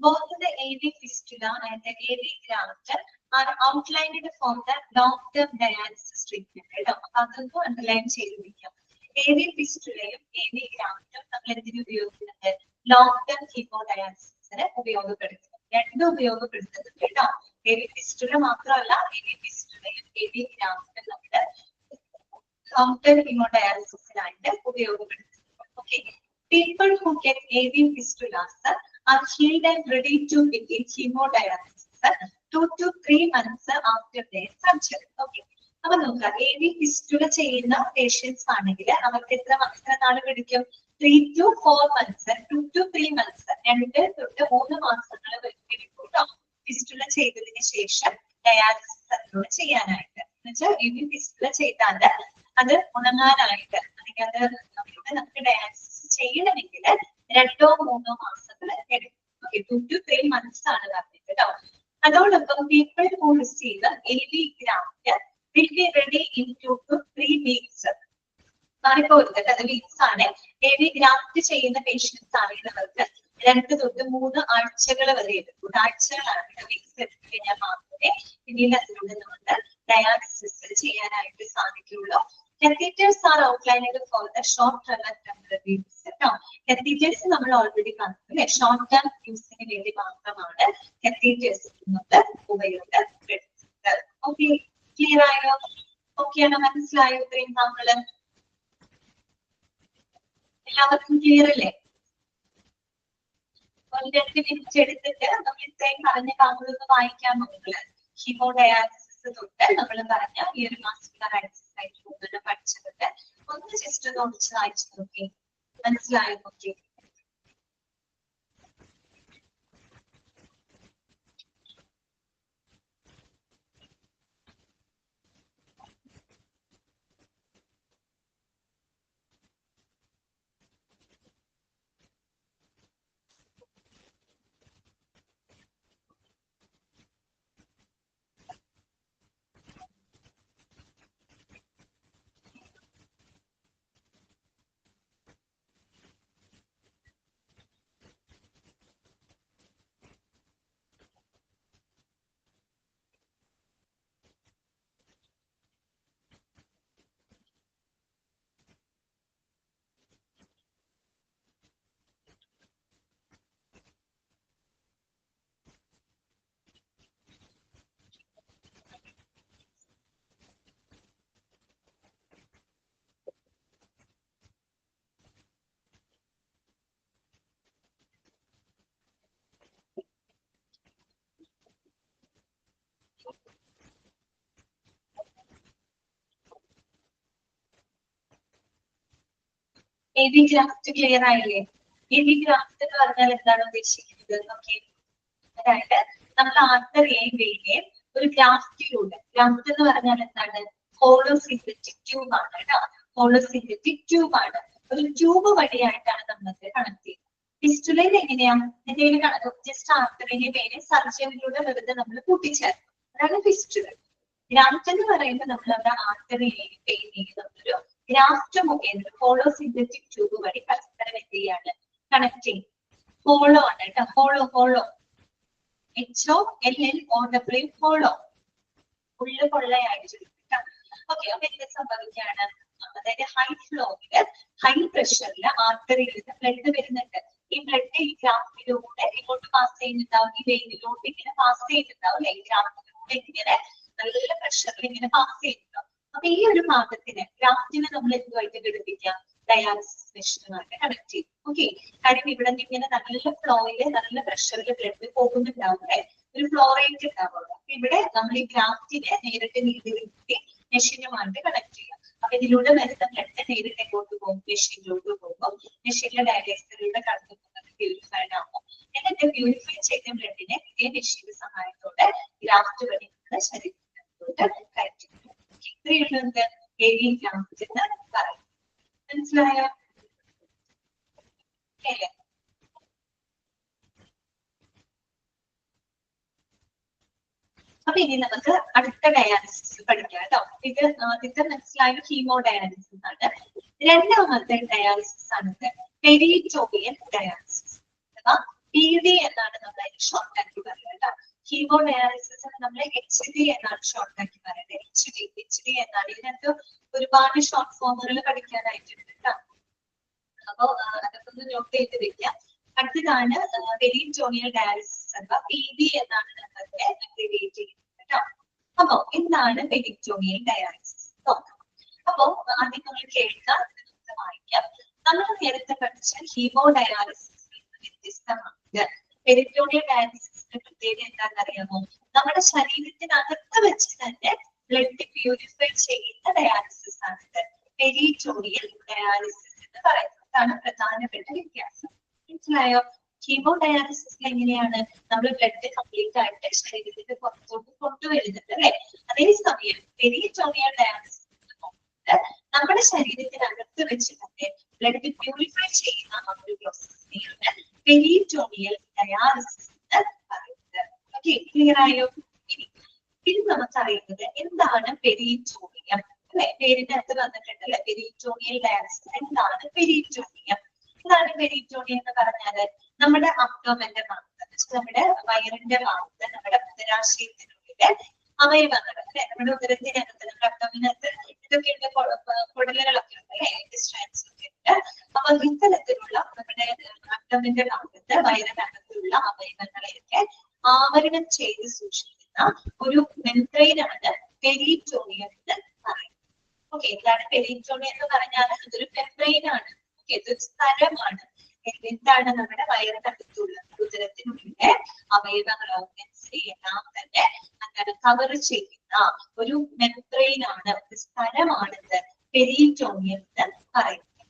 Both the AV fistula and the AV graft are outlined for the long-term dialysis treatment. കേട്ടോ. അതൊന്നും അണ്ടർലൈൻ ചെയ്തിരിക്കാം. AV ഫിസ്റ്റുലയും AV ഗ്രാഫ്റ്റും നമ്മൾ എന്തിനു ഉപയോഗിക്കുന്നത്? ലോങ് ടേം ഹീമോഡയാലിസിസിന് ഉപയോഗപ്പെടുത്തുന്നു. രണ്ടും ഉപയോഗപ്പെടുത്തുന്നുണ്ട് കേട്ടോ. AV ഫിസ്റ്റുല മാത്രമല്ല, AV ഫിസ്റ്റുലയും AV ഗ്രാഫ്റ്റും നമ്മുടെ long-term hemodialysis ഉപയോഗപ്പെടുത്തുന്നു. Okay. People who get AV fistulas are healed and ready to begin hemodialysis 2 to 3 months after their surgery. Okay. അപ്പൊ നോക്കാം, AV fistula ചെയ്യുന്ന പേഷ്യൻസ് ആണെങ്കിൽ അവർക്ക് എത്ര നാൾ പിടിക്കും? 3 to 4 months, 2 to 3 months, 2 തൊട്ട് 3 മാസങ്ങൾ പിടിക്കും കേട്ടോ. ഫിസ്റ്റുല ചെയ്തതിന് ശേഷം ഡയാലിസിസ് അതിനോട് ചെയ്യാനായിട്ട്. എന്നുവെച്ചാൽ AV ഫിസ്റ്റുല ചെയ്താൽ അത് ഉണങ്ങാനായിട്ട്, അത് അല്ലെങ്കിൽ അത് നമുക്ക് ഡയാലിസിസ് ചെയ്യണമെങ്കിൽ 2-3 മാസങ്ങൾ എടുക്കും. ഓക്കെ, 2 to 3 months ആണ് പറഞ്ഞത് കേട്ടോ. അതോടൊപ്പം people who receive AV graft will be ready in 2 to 3 weeks. മാറിപ്പോരുത്, അത് വീക്സ് ആണ്. AV ഗ്രാഫ്റ്റ് ചെയ്യുന്ന പേഷ്യൻസ് ആണെന്നുള്ളത് 2 to 3 ആഴ്ചകൾ വരെ എടുക്കും. ആഴ്ചകളാണ്, വീക്സ് എടുത്തു കഴിഞ്ഞാൽ മാത്രമേ പിന്നീട് അതിലൂടെ നമുക്ക് ഡയാലിസിസ് ചെയ്യാനായിട്ട് സാധിക്കുള്ളൂ. Catheters are outlined for the short term and temporary use. Catheters നമ്മൾ ഓൾറെഡി പറഞ്ഞു, ഷോർട്ട് ടേം യൂസിന് വേണ്ടി മാത്രമാണ് catheters ഉപയോഗപ്പെടുത്തുന്നത്. ഓക്കെ, ക്ലിയർ ആയോ? ഓക്കെയാണോ? മനസ്സിലായോ? ഇത്രയും നമ്മള് എല്ലാവർക്കും ക്ലിയർ അല്ലേ? 1-2 മിനിറ്റ് എടുത്തിട്ട് നമ്മൾ ഇത്രയും പറഞ്ഞ കാര്യങ്ങളൊന്ന് വായിക്കാൻ നോക്കുക. ഹീമോഡയാലിസിസ് തൊട്ട് നമ്മൾ പറഞ്ഞ ഈ ഒരു മാസ്കുലർ എക്സസൈസ് കൊണ്ട് പഠിച്ചതൊക്കെ ഒന്ന് ജസ്റ്റ് ഒന്ന് ഒന്നിച്ച് വായിച്ചു നോക്കി. മനസ്സിലായോ? നോക്കി. AV ഗ്രാഫ്റ്റ് ക്ലിയർ ആയില്ലേ? AV ഗ്രാഫ്റ്റ് എന്ന് പറഞ്ഞാൽ എന്താണ് ഉദ്ദേശിക്കുന്നത്? ഓക്കെ, അതായത് നമ്മൾ ആർട്ടറിയെയും വെയിനെയും ഒരു ഗ്രാഫ്റ്റിലൂടെ, ഗ്രാഫ്റ്റ് എന്ന് പറഞ്ഞാൽ എന്താണ്? ഹോളോസിന്തറ്റിക് ട്യൂബ് ആണ് കേട്ടോ. ഹോളോസിന്തറ്റിക് ട്യൂബ് ആണ്. ഒരു ട്യൂബ് വഴിയായിട്ടാണ് നമ്മളത് കണക്ട് ചെയ്യുന്നത്. ഫിസ്റ്റുലയിൽ എങ്ങനെയാ? എന്തെങ്കിലും ജസ്റ്റ് ആർട്ടറിയെ വെയിനെ സർജറിയിലൂടെ വെറുതെ നമ്മൾ കൂട്ടിച്ചേർക്കും, അതാണ് ഫിസ്റ്റുല. ഗ്രാഫ്റ്റ് എന്ന് പറയുമ്പോൾ നമ്മൾ അവിടെ ആർട്ടറിയെയും വെയിനെയും നമ്മളൊരു ഗ്രാഫ്റ്റ് മുഖേന ഹോളോസിന്തറ്റിക് ട്യൂബ് വഴി പരസ്പരം എന്ത് ചെയ്യാണ്? കണക്ട് ചെയ്യും. ഹോളോ ആണ് കേട്ടോ. ഹോളോ HOLLO, ഹോളോ, ഉള്ളു കൊള്ളയായിട്ട്. ഓക്കെ, അപ്പൊ എന്ത് സംഭവിക്കുകയാണ്? അതായത് ഹൈ ഫ്ലോയില്, ഹൈ പ്രഷറില് ആർട്ടറിയിൽ നിന്ന് ബ്ലഡ് വരുന്നുണ്ട്. ഈ ബ്ലഡ് ഈ ഗ്രാഫ്റ്റിലൂടെ ഇങ്ങോട്ട് പാസ് ചെയ്യുന്നുണ്ടാവും, ഈ വെയിനിലോട്ട് ഇങ്ങനെ പാസ് ചെയ്യുന്നുണ്ടാവും അല്ലെ? ഈ ഗ്രാഫ്റ്റിലൂടെ ഇങ്ങനെ നല്ല പ്രഷറിൽ ഇങ്ങനെ പാസ് ചെയ്യുന്നുണ്ടാവും. അപ്പൊ ഈ ഒരു ഭാഗത്തിന് ഗ്രാഫ്റ്റിനെ നമ്മൾ എന്തുമായിട്ട് ഘടിപ്പിക്കാം? ഡയാലിസിസ് മെഷീനുമായിട്ട് കണക്ട് ചെയ്യും. ഓക്കെ, കാര്യം ഇവിടെ നിന്ന് ഇങ്ങനെ നല്ല ഫ്ലോയില്, നല്ല പ്രഷറിൽ ബ്ലഡ് പോകുന്നുണ്ടാവും അല്ലെ? ഒരു ഫ്ലോ റേറ്റ് ഉണ്ടാവുള്ളൂ. ഇവിടെ നമ്മൾ ഈ ഗ്രാഫ്റ്റിനെ നേരിട്ട് നീട്ടി മെഷീനുമായിട്ട് കണക്ട് ചെയ്യാം. അപ്പൊ ഇതിലൂടെ വരുന്ന ബ്ലഡ് നേരിട്ട് എങ്ങോട്ട് പോകും? മെഷീനിലോട്ട് പോകും. മെഷീനിലെ ഡയാലിസിസിലൂടെ കടന്നു പോകുന്നത് പ്യൂരിഫൈഡ് ആകും. എന്നിട്ട് പ്യൂരിഫൈ ചെയ്ത ബ്ലഡിനെ ഇതേ മെഷീന്റെ സഹായത്തോടെ ഗ്രാഫ്റ്റ് വഴി നമ്മുടെ ശരീരത്തിലോട്ട് കയറ്റി. ഇത്രയുള്ളത് AV ഗ്രാഫ്റ്റ് എന്ന് പറയും. മനസ്സിലായോ? അല്ലേ? അപ്പൊ ഇനി നമുക്ക് അടുത്ത ഡയാലിസിസ് പഠിക്കാം കേട്ടോ. ഇത് ആദ്യത്തെ മനസ്സിലായ ഹീമോഡയാലിസിസ് ആണ്. രണ്ടാമത്തെ ഡയാലിസിസ് ആണ് പെരിറ്റോണിയൽ ഡയാലിസിസ് അഥവാ PD എന്നാണ് നമ്മൾ അതിന് ഷോർട്ട് ആക്കി പറയുന്നത് കേട്ടോ. ഹീമോഡയാലിസിസിന് നമ്മൾ HD എന്നാണ് ഷോർട്ട് ആക്കി പറയുന്നത്. HD എന്നാണ്. ഇതിനകത്ത് ഒരുപാട് ഷോർട്ട് ഫോമുകൾ പഠിക്കാനായിട്ടുണ്ട് കേട്ടോ. അപ്പൊ അതൊക്കെ ഒന്ന് നോട്ട് ചെയ്ത് വെക്കാം. അടുത്തതാണ് പെരിറ്റോണിയൽ ഡയാലിസിസ് അഥവാ PD എന്നാണ് നമ്മളെ അക്രിഡിയേറ്റ് ചെയ്യുന്നത് കേട്ടോ. അപ്പൊ എന്താണ് പെരിറ്റോണിയൽ ഡയാലിസിസ് നോക്കാം. അപ്പൊ ആദ്യം നമ്മൾ കേൾക്കാം, വായിക്കാം. നമ്മൾ നേരത്തെ പഠിച്ച ഹീമോഡയാലിസിസിൽ നിന്ന് വ്യത്യസ്തമായിട്ട് പെരിറ്റോണിയൽ ഡയാലിസിസിന്റെ പ്രത്യേകത എന്താണെന്ന് അറിയാമോ? നമ്മുടെ ശരീരത്തിനകത്ത് വെച്ച് തന്നെ ബ്ലഡ് പ്യൂരിഫൈ ചെയ്യുന്ന ഡയാലിസിസ് ആണ് പെരിറ്റോണിയൽ ഡയാലിസിസ് എന്ന് പറയുന്നത്. അതാണ് പ്രധാനപ്പെട്ട വ്യത്യാസം. മനസ്സിലായോ? ഹീമോഡയാലിസിസിൽ എങ്ങനെയാണ്? നമ്മൾ ബ്ലഡ് കംപ്ലീറ്റ് ആയിട്ട് ശരീരത്തിന്റെ പുറത്തോട്ട് കൊണ്ടുവരുന്നുണ്ട് അല്ലെ? അതേസമയം പെരിറ്റോണിയൽ ഡയാലിസിസ് നമ്മുടെ ശരീരത്തിനകത്ത് വെച്ച് തന്നെ ബ്ലഡ് പ്യൂരിഫൈ ചെയ്യുന്ന ആ ഒരു പ്രോസസ്സിനെയാണ് പെരിറ്റോണിയൽ ഡയാലിസിസ് എന്ന് പറയുന്നത്. ഓക്കെ, ക്ലിയർ ആയോ? ഇനി നമുക്കറിയുന്നത് എന്താണ് പെരിറ്റോണിയം അല്ലെ? പേരിന്റെ അകത്ത് വന്നിട്ടുണ്ട് അല്ലെ, പെരിറ്റോണിയൽ ഡയാലിസിസ്. എന്താണ് പെരിറ്റോണിയം? എന്താണ് പെരിറ്റോണിയം എന്ന് പറഞ്ഞാല് നമ്മുടെ അബ്ഡോമന്റെ ഭാഗത്ത്, നമ്മുടെ വയറിന്റെ ഭാഗത്ത്, നമ്മുടെ ഉദരാശയത്തിനുള്ളിലെ അവയവങ്ങൾ അല്ലെ, നമ്മുടെ ഉദരത്തിനകത്ത്, നമ്മുടെ അബ്ഡോമിനകത്ത് ഇതൊക്കെയുണ്ട്, കുടലുകളൊക്കെ ഉണ്ട് അല്ലെ, ഇൻറ്റസ്റ്റൈൻസ് ഒക്കെ ഉണ്ട്. അപ്പൊ ഇത്തരത്തിലുള്ള നമ്മുടെ അബ്ഡോമിന്റെ ഭാഗത്ത്, വയറിനകത്തുള്ള അവയവങ്ങളെയൊക്കെ ആവരണം ചെയ്ത് സൂക്ഷിക്കുന്ന ഒരു മെംബ്രെയിനാണ് പെരിറ്റോണിയം എന്ന് പറയുന്നത്. ഓക്കെ, എന്താണ് പെരിറ്റോണിയം എന്ന് പറഞ്ഞാൽ? അതൊരു മെംബ്രെയിൻ ആണ്. ഓക്കെ, ഇതൊരു സ്ഥലമാണ്. എന്താണ്? നമ്മുടെ വയറിനകത്തുള്ള ഉദരത്തിനുള്ളിലെ അവയവങ്ങൾ, ഓർഗൻസ് എല്ലാം തന്നെ അങ്ങനെ കവർ ചെയ്യുന്ന ഒരു മെംബ്രെയിൻ ആണ്, ഒരു സ്ഥലമാണിത് പെരിറ്റോണിയം എന്ന് പറയുന്നത്.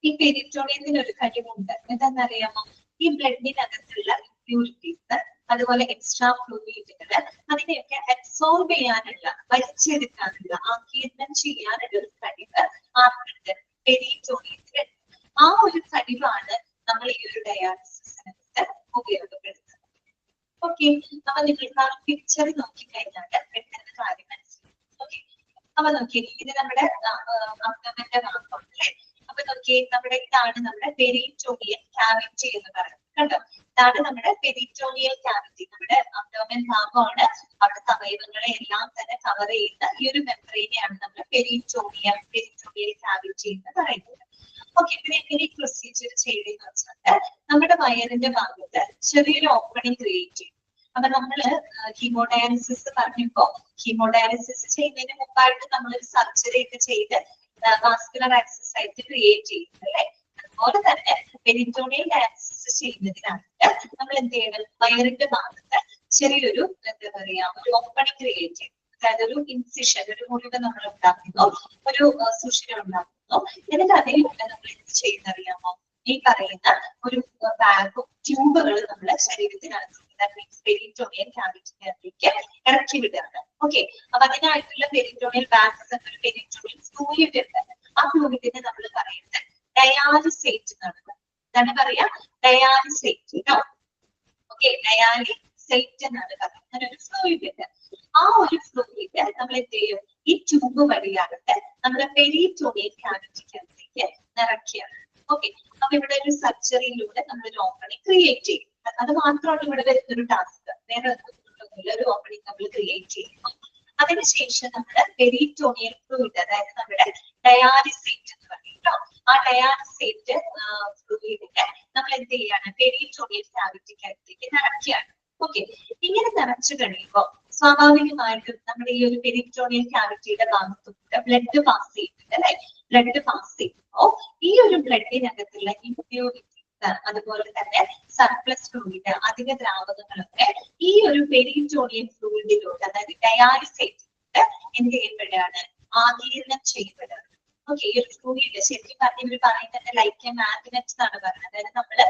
ഈ പെരിറ്റോണിയത്തിന് ഒരു കഴിവുണ്ട്, എന്താണെന്നറിയാമോ? ഈ ബ്ലഡിനകത്തുള്ള ഇമ്പ്യൂരിറ്റീസ്, അതുപോലെ എക്സ്ട്രാ ഫ്ലൂയിഡുകൾ, അതിനെയൊക്കെ അബ്സോർബ് ചെയ്യാനുള്ള, വലിച്ചെടുക്കാനുള്ള, ആഗിരണം ചെയ്യാനുള്ള ഒരു കഴിവ് ആർക്കുണ്ട്? പെരിറ്റോണിയത്തിലുണ്ട്. ആ ഒരു കഴിവാണ് നമ്മൾ ഈ ഒരു ഡയാലിസിസിനകത്ത് ഉപയോഗപ്പെടുത്തുന്നത്. ഓക്കെ, അപ്പൊ നിങ്ങൾക്ക് ആ പിക്ചർ നോക്കിക്കഴിഞ്ഞാൽ പെട്ടെന്ന് കാര്യം മനസ്സിലാവും. ഓക്കെ, അപ്പൊ നോക്കിയേ, ഇത് നമ്മുടെ അബ്ഡോമന്റെ ഭാഗമാണ് അല്ലെ. അപ്പൊ നോക്കിയേ, ഇതാണ് നമ്മുടെ പെരിറ്റോണിയൽ ക്യാവിറ്റി എന്ന് പറയുന്നത്. കണ്ടോ, ഇതാണ് നമ്മുടെ പെരിറ്റോണിയൽ ക്യാവിറ്റി. നമ്മുടെ അബ്ഡോമൻ ഭാഗമാണ്. അവിടുത്തെ അവയവങ്ങളെ എല്ലാം തന്നെ കവർ ചെയ്യുന്ന ഈ ഒരു മെംബ്രെയിനെയാണ് നമ്മൾ പെരിറ്റോണിയൽ ക്യാവിറ്റി എന്ന് പറയുന്നത്. ഓക്കെ, പിന്നെ എങ്ങനെ പ്രൊസീജിയർ ചെയ്തെന്ന് വെച്ചാൽ നമ്മുടെ വയറിന്റെ ഭാഗത്ത് ചെറിയൊരു ഓപ്പണിംഗ് ക്രിയേറ്റ് ചെയ്യും. അപ്പൊ നമ്മള് ഹീമോഡയാലിസിസ് പറഞ്ഞപ്പോ, ഹീമോഡയാലിസിസ് ചെയ്യുന്നതിന് മുമ്പായിട്ട് നമ്മളൊരു സർജറി ഒക്കെ ചെയ്ത് വാസ്കുലർ ആക്സസ് ആയിട്ട് ക്രിയേറ്റ് ചെയ്യുന്നത് അല്ലെ. അതുപോലെ തന്നെ പെരിറ്റോണിയൽ ഡയാലിസിസ് ചെയ്യുന്നതിനായിട്ട് നമ്മൾ എന്ത് ചെയ്യണം? വയറിന്റെ ഭാഗത്ത് ചെറിയൊരു എന്താ പറയാ, ഒരു ഓപ്പണിംഗ് ക്രിയേറ്റ് ചെയ്യും. അതായത് ഒരു ഇൻസിഷൻ, ഒരു മുറിവ് നമ്മൾ ഉണ്ടാക്കുന്നു, ഒരു സുഷിരം ഉണ്ടാക്കുന്നു. എന്നിട്ട് അതിലൂടെ നമ്മൾ എന്ത് ചെയ്യുന്നറിയാമോ? ഈ പറയുന്ന ഒരു ബാഗും ട്യൂബുകൾ നമ്മുടെ ശരീരത്തിനകത്ത് പെരിറ്റോണിയൽ ക്യാവിറ്റിക്കകത്തേക്ക് ഇറക്കി വിടുകയാണ്. ഓക്കെ, അപ്പൊ അതിനായിട്ടുള്ള പെരിറ്റോണിയൽ ബാഗ്സ്, ഒരു പെരിറ്റോണിയൽ ഫ്ലൂയിഡ് ഉണ്ട്. ആ ഫ്ലൂയിഡിനെ നമ്മൾ പറയുന്നത് ഡയാലിസേറ്റ് എന്നാണ്. എന്താണ് പറയാ? ഡയാലിസേറ്റ് കേട്ടോ. ഓക്കെ, ഡയാലിസേറ്റ് എന്നാണ് പറയുന്നത്. അങ്ങനെ ഒരു ഫ്ലൂയിഡ് ഉണ്ട്. ആ ഒരു ഫ്ലൂയിഡ് നമ്മൾ എന്ത് ചെയ്യും? ഈ ട്യൂബ് വഴിയാകട്ടെ നമ്മുടെ പെരിറ്റോണിയൽ ക്യാവിറ്റിക്കകത്തേക്ക് നിറയ്ക്കുകയാണ്. ഓക്കെ, അപ്പൊ ഇവിടെ ഒരു സർജറിയിലൂടെ നമ്മളൊരു ഓപ്പണിംഗ് ക്രിയേറ്റ് ചെയ്യും. അത് മാത്രമാണ് ഇവിടെ വരുന്നൊരു ടാസ്ക്, വേറെ ഒന്നുമില്ല. ഒരു ഓപ്പണിംഗ് നമ്മൾ ക്രിയേറ്റ് ചെയ്യുന്നു. അതിനുശേഷം നമ്മുടെ പെരിറ്റോണിയൽ ഫ്ലൂയിഡ്, അതായത് നമ്മുടെ ഡയാലിസേറ്റ് എന്ന് പറയും കേട്ടോ. ആ ഡയാലിസേറ്റ് ഫ്ലൂയിഡിനെ നമ്മൾ എന്ത് ചെയ്യാണ്? പെരിറ്റോണിയൽ ക്യാവിറ്റിക്കകത്തേക്ക് നിറയ്ക്കുകയാണ്. ഓക്കെ, ഇങ്ങനെ നിറച്ചു കഴിയുമ്പോൾ സ്വാഭാവികമായിട്ടും നമ്മുടെ ഈ ഒരു പെരിറ്റോണിയൽ ക്യാവിറ്റിയുടെ ഭാഗത്തുകൂടെ ബ്ലഡ് പാസ് ചെയ്യുന്നുണ്ട് അല്ലെ. ബ്ലഡ് പാസ് ചെയ്യുമ്പോ ഈ ഒരു ബ്ലഡിനകത്തുള്ള ഇമ്പ്യൂരിറ്റീസ്, അതുപോലെ തന്നെ സർപ്ലസ് ഫ്ലൂയിഡ്, അധിക ദ്രാവകങ്ങളൊക്കെ ഈ ഒരു പെരിറ്റോണിയൽ ഫ്ലൂയിഡിലൂടെ, അതായത് ഡയാലിസേറ്റിലൂടെ എന്ത് ചെയ്യപ്പെടുകയാണ്? ആഗിരണം ചെയ്യപ്പെടുകയാണ്. ഓക്കെ, ഈ ഒരു ഫ്ലൂയിഡ് ശരിക്കും പറഞ്ഞ ഇവർ പറയുന്നത് ലൈക്ക് എ മാഗ്നറ്റ് എന്നാണ് പറയുന്നത്. അതായത് നമ്മള്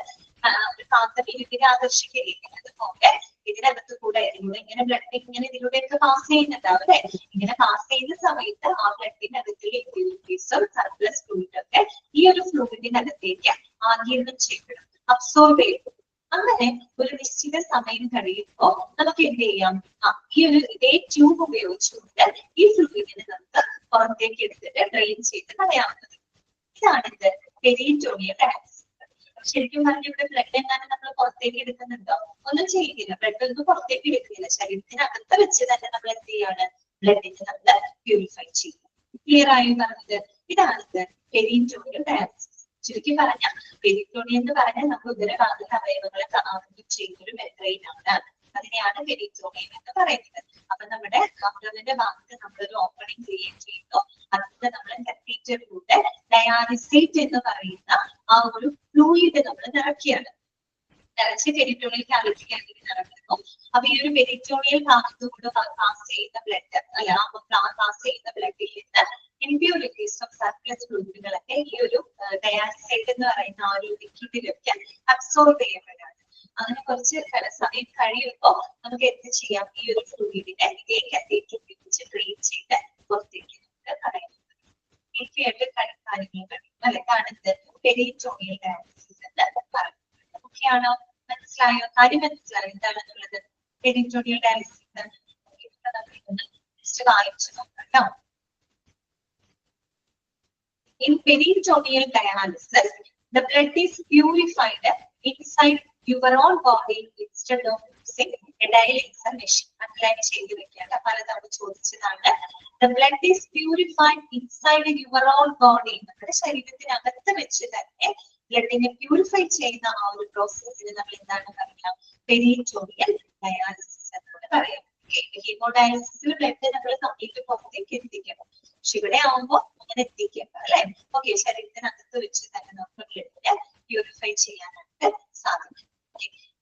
ഒരു കാന്തമീനിനെ ആകർഷിക്കുകയില്ല, അതുപോലെ ഇതിനകത്ത് കൂടെ ഇങ്ങനെ ബ്ലഡ് ഇങ്ങനെ ഇതിലൂടെയൊക്കെ പാസ് ചെയ്യുന്നുണ്ടാവും അല്ലെ. ഇങ്ങനെ പാസ് ചെയ്യുന്ന സമയത്ത് ആ ബ്ലഡിനകത്തുള്ള ഇമ്പ്യൂരിറ്റീസും സർപ്ലസ് ഫ്ലൂയിഡും ഒക്കെ ഈ ഒരു ഫ്ലൂയിഡിനകത്തേക്ക് ആഗിരണം ചെയ്യപ്പെടും, അബ്സോർബ് ചെയ്യപ്പെടും. അങ്ങനെ ഒരു നിശ്ചിത സമയം കഴിയുമ്പോ നമുക്ക് എന്ത് ചെയ്യാം? ഈ ഒരു ഇതേ ട്യൂബ് ഉപയോഗിച്ചുകൊണ്ട് ഈ ഫ്ലൂയിഡിനെ നമുക്ക് പുറത്തേക്ക് എടുത്തിട്ട് ഡ്രെയിൻ ചെയ്ത് കളയാവുന്നത്. ഇതാണിത് പെരിറ്റോണിയൽ ഡയാലിസിസ്. ശരിക്കും പറഞ്ഞ ഇവിടെ ബ്ലഡ് എങ്ങാനും നമ്മൾ പുറത്തേക്ക് എടുക്കുന്നുണ്ടോ? ഒന്നും ചെയ്യുന്നില്ല. ബ്ലഡ് ഒന്നും പുറത്തേക്ക് എടുക്കുന്നില്ല. ശരീരത്തിനകത്ത് വെച്ച് തന്നെ നമ്മൾ എന്ത് ചെയ്യാണ്? ബ്ലഡിനെ നമ്മൾ പ്യൂരിഫൈ ചെയ്യും. ക്ലിയർ ആയി പറഞ്ഞത്? ഇതാണിത് പെരിറ്റോണിയൽ ഡയാലിസിസ്. ചുരുക്കി പറഞ്ഞാൽ പെരിറ്റോണിയം എന്ന് പറഞ്ഞാൽ നമ്മൾ ഉദരഭാഗത്തെ അവയവങ്ങളെ ആവരണം ചെയ്യുന്ന ഒരു മെംബ്രെയിൻ ആണ്. അതിനെയാണ് പെരിറ്റോണിയം എന്ന് പറയുന്നത്. അപ്പൊ നമ്മുടെ അബ്ഡോമന്റെ ഭാഗത്ത് നമ്മളൊരു ഓപ്പണിംഗ് ക്രിയേറ്റ് ചെയ്യുന്നു. അതിലൂടെ നമ്മൾ കാത്തീറ്ററിലൂടെ ഡയാലിസേറ്റ് എന്ന് പറയുന്ന ആ ഒരു ഫ്ലൂയിഡ് നമ്മൾ നിറയ്ക്കുകയാണ്. നിറച്ച് പെരിറ്റോണിയൽ ക്യാവിറ്റിക്കകത്തേക്ക് നിറയ്ക്കുന്നു. അപ്പൊ ഈ ഒരു പെരിറ്റോണിയൽ ഭാഗത്തുകൂടെ പാസ് ചെയ്യുന്ന ബ്ലഡ് അല്ല, പാസ് ചെയ്യുന്ന ബ്ലഡിൽ നിന്ന് ഇമ്പ്യൂരിറ്റീസും സർപ്ലസ് ഫ്ലൂയിഡുകളൊക്കെ ഈ ഒരു ഡയാലിസേറ്റ് എന്ന് പറയുന്ന ആ ഒരു ലിക്വിഡിലൊക്കെ അബ്സോർബ് ചെയ്യപ്പെടുകയാണ്. അങ്ങനെ കുറച്ച് സമയം കഴിയുമ്പോൾ നമുക്ക് എന്ത് ചെയ്യാം? ഈ ഒരു ഫ്ലൂയിഡിനെ ഇതേ കാത്തീറ്റർ ഉപയോഗിച്ച് ഡ്രെയിൻ ചെയ്ത് പുറത്തേക്ക് കളയാം. അല്ലെ കാണുന്നത് പെരിറ്റോണിയൽ ഡയാലിസിസ് എന്ന് പറയുന്നത്. ഓക്കെ ആണോ? മനസ്സിലായോ? കാര്യം മനസ്സിലായോ എന്താണെന്നുള്ളത്? പെരിറ്റോണിയൽ ഡയാലിസിസ് വായിച്ചു നോക്കാം. In peritoneal dialysis, the blood is purified inside your own body instead of using a dialyzer machine. Underline ചെയ്തു വെക്കേണ്ട പലതവണ ചോദിച്ചതാണ്. The blood is purified inside your own body. നമ്മുടെ ശരീരത്തിനകത്ത് വെച്ച് തന്നെ ബ്ലഡിനെ പ്യൂരിഫൈ ചെയ്യുന്ന ആ ഒരു പ്രോസസ്സിന് നമ്മൾ എന്താണ് പറയാം? പെരിറ്റോണിയൽ ഡയാലിസിസ് എന്ന് പറയാം. ഹീമോഡയാലിസിസിൽ ബ്ലഡ് നമ്മൾ കംപ്ലീറ്റ് പുറത്തേക്ക് എത്തിക്കണം. പക്ഷെ ഇവിടെ ആവുമ്പോൾ അങ്ങനെ എത്തിക്കേണ്ട അല്ലെ. ഓക്കെ, ശരീരത്തിനകത്ത് വെച്ച് തന്നെ നമുക്ക് ബ്ലഡിനെ പ്യൂരിഫൈ ചെയ്യാനായിട്ട് സാധിക്കും.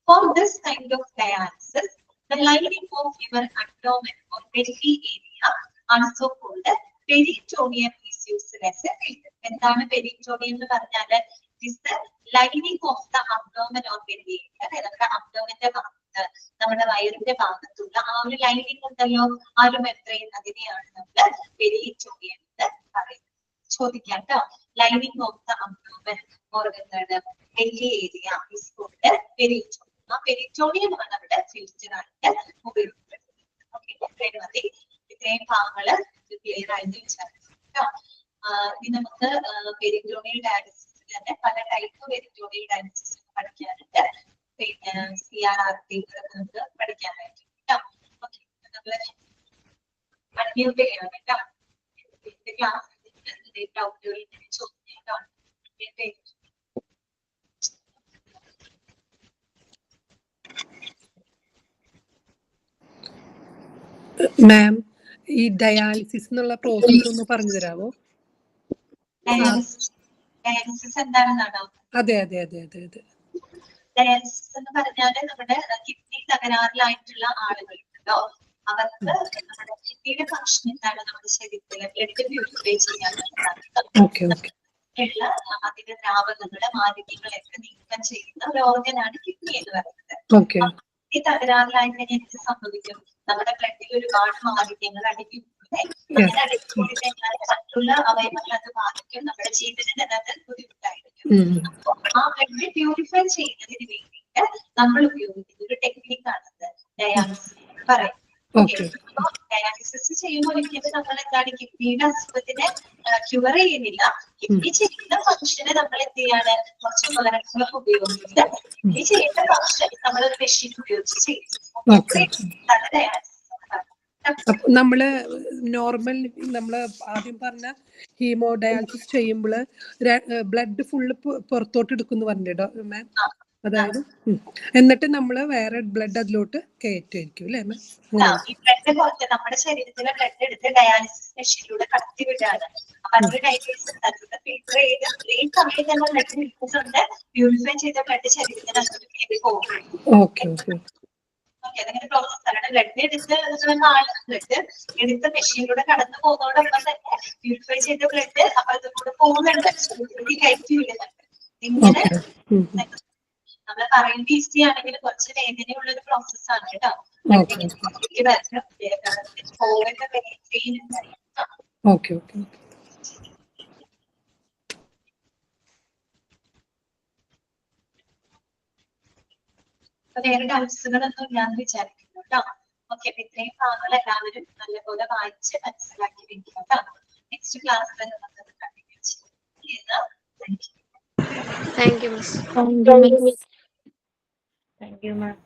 For this kind of dialysis, the lining of your abdomen or belly area, also called peritoneum, is used as a filter. എന്താണ് പെരിറ്റോണിയം എന്ന് പറഞ്ഞാല്? It is the lining of the abdomen or belly area. നമ്മുടെ അബ്ഡോമിന്റെ ഭാഗത്ത്, നമ്മുടെ വയറിന്റെ ഭാഗത്തുള്ള ആ ഒരു ലൈനിങ് ഉണ്ടല്ലോ, ആ ഒരു മെംബ്രെയിൻ, അതിനെയാണ് നമ്മൾ പെരിറ്റോണിയം എന്ന് പറയുന്നത്. ചോദിക്കാം കേട്ടോ. Lining of the abdomen or എന്താണ് belly area is called peritoneum. ആ പെരിറ്റോണിയം ആണ് അവിടെ ഫിൽറ്റർ ആയിട്ട് ഉപയോഗിക്കുന്നത്. ഓക്കെ, മതി. ഇത്രയും ഭാഗങ്ങള് ക്ലിയർ ആയിട്ട് വിചാരിച്ചു. ഇനി നമുക്ക് പെരിറ്റോണിയൽ ഡയാലിസിസ് തന്നെ പല ടൈപ്പ് പെരിറ്റോണിയൽ ഡയാലിസിസ് പഠിക്കാനുണ്ട്. പിന്നെ CRRT നമുക്ക് പഠിക്കാനായിട്ട് കേട്ടോ. ഓക്കെ, നമ്മള് അൺമ്യൂട്ട് ചെയ്യണം കേട്ടോ. ക്ലാസ് ഡൗട്ടുകൾ ചോദിക്കാം. മാം, ഈ ഡയാലിസിസ് എന്നുള്ള പ്രോസസ് ഒന്ന് പറഞ്ഞു തരാമോ? ഡയാലിസിസ് എന്താണെന്നാണോ? അതെ അതെ അതെ അതെ അതെ. ഡയാലിസിസ് എന്ന് പറഞ്ഞാല് നമ്മുടെ കിഡ്നി തകരാറിലായിട്ടുള്ള ആളുകളുണ്ടല്ലോ, അവർക്ക് നമ്മുടെ കിഡ്നിയുടെ ഫംഗ്ഷൻ എന്താണ് നമ്മുടെ ശരീരത്തിലെ ബ്ലഡ് പ്യൂരിഫൈ ചെയ്യാനുള്ള അതിന്റെ ദ്രാവകങ്ങള് മാലിന്യങ്ങളൊക്കെ നീക്കം ചെയ്യുന്ന ഒരു ഓർഗനാണ് കിഡ്നി എന്ന് പറയുന്നത്. ഈ തകരാറിലായി കഴിഞ്ഞാൽ എന്ത് സംഭവിക്കും? നമ്മുടെ ബ്ലഡിൽ ഒരുപാട് മാലിന്യങ്ങൾ അടിക്കും. അങ്ങനെ അടിച്ചുകൂടി കഴിഞ്ഞാൽ മറ്റുള്ള അവയവങ്ങൾ അത് ബാധിക്കും. നമ്മുടെ ജീവന് അത് ബുദ്ധിമുട്ടായിരിക്കും. അപ്പൊ ആ ബ്ലഡ് പ്യൂരിഫൈ ചെയ്യുന്നതിന് വേണ്ടിയിട്ട് നമ്മൾ ഉപയോഗിക്കുന്ന ഒരു ടെക്നിക്കാണ് ഡയാലിസിസ് പറയുന്നത്. ഡയാലിസിസ് ചെയ്യുമ്പോൾ ഒരിക്കലും നമ്മൾ എന്താണ് കിഡ്നിയുടെ അസുഖത്തിനെ ക്യൂർ ചെയ്യുന്നില്ല. കിഡ്നി ചെയ്യുന്ന ഫംഗ്ഷന് നമ്മൾ എന്ത് ചെയ്യാണ്? കുറച്ച് ഉപകരണങ്ങളൊക്കെ ഉപയോഗിച്ച് കിഡ്നി ചെയ്യുന്ന ഫംഗ്ഷൻ നമ്മളൊരു മെഷീൻ ഉപയോഗിച്ച് ചെയ്യും. നമ്മള് നോർമൽ നമ്മള് ആദ്യം പറഞ്ഞ ഹീമോ ഡയാലിസിസ് ചെയ്യുമ്പോള് ബ്ലഡ് ഫുള്ള് പുറത്തോട്ട് എടുക്കുന്നു പറഞ്ഞോ മാം? അതായത് എന്നിട്ട് നമ്മള് വേറെ ബ്ലഡ് അതിലോട്ട് കയറ്റുമായിരിക്കും അല്ലേ മാം? ഈ ബ്ലഡ് പുറത്ത് നമ്മുടെ ശരീരത്തിലെ ബ്ലഡ് എടുത്ത് ഡയാലിസിസ് മെഷീനിലൂടെ കടത്തി വിടുകയാണ്. അപ്പൊ അതിന്റെ ഡയാലിസിസ് ഫിൽറ്റർ ചെയ്ത് ഈ സമയത്ത് തന്നെ ബ്ലഡ് നിൽക്കുന്നുണ്ട്. പ്യൂരിഫൈ ചെയ്ത ബ്ലഡ് ശരീരത്തിനകത്തോട്ട് കയറി പോകും. ഓക്കെ ഓക്കെ ഓക്കെ, അതങ്ങനെ പ്രോസസ്സാണ്. ബ്ലഡ് ബ്ലഡ് എടുത്ത മെഷീനിലൂടെ കടന്നു പോകുന്നതോടൊപ്പം തന്നെ പ്യൂരിഫൈ ചെയ്ത ബ്ലഡ് അപ്പൊ അതിലൂടെ പോകുന്നുണ്ട്, കയറ്റി വിടുന്നുണ്ട്. ഇങ്ങനെ നമ്മൾ പറയുന്നത് ഈസി ആണെങ്കിൽ കുറച്ച് വേദനയുള്ള ഒരു പ്രോസസ്സാണ് കേട്ടോ. വേറെ ഡൗട്ട്സുകളൊന്നും ഇല്ലാന്ന് വിചാരിക്കുന്നു കേട്ടോ. ഓക്കെ, അപ്പൊ ഇത്രയും ഭാഗങ്ങൾ എല്ലാവരും നല്ലപോലെ വായിച്ച് മനസ്സിലാക്കി വെക്കുക കേട്ടോ. നെക്സ്റ്റ് ക്ലാസ്സിൽ നമുക്ക് കണ്ടിന്യൂ ചെയ്യാം. Thank you, miss. Thank you, ma'am.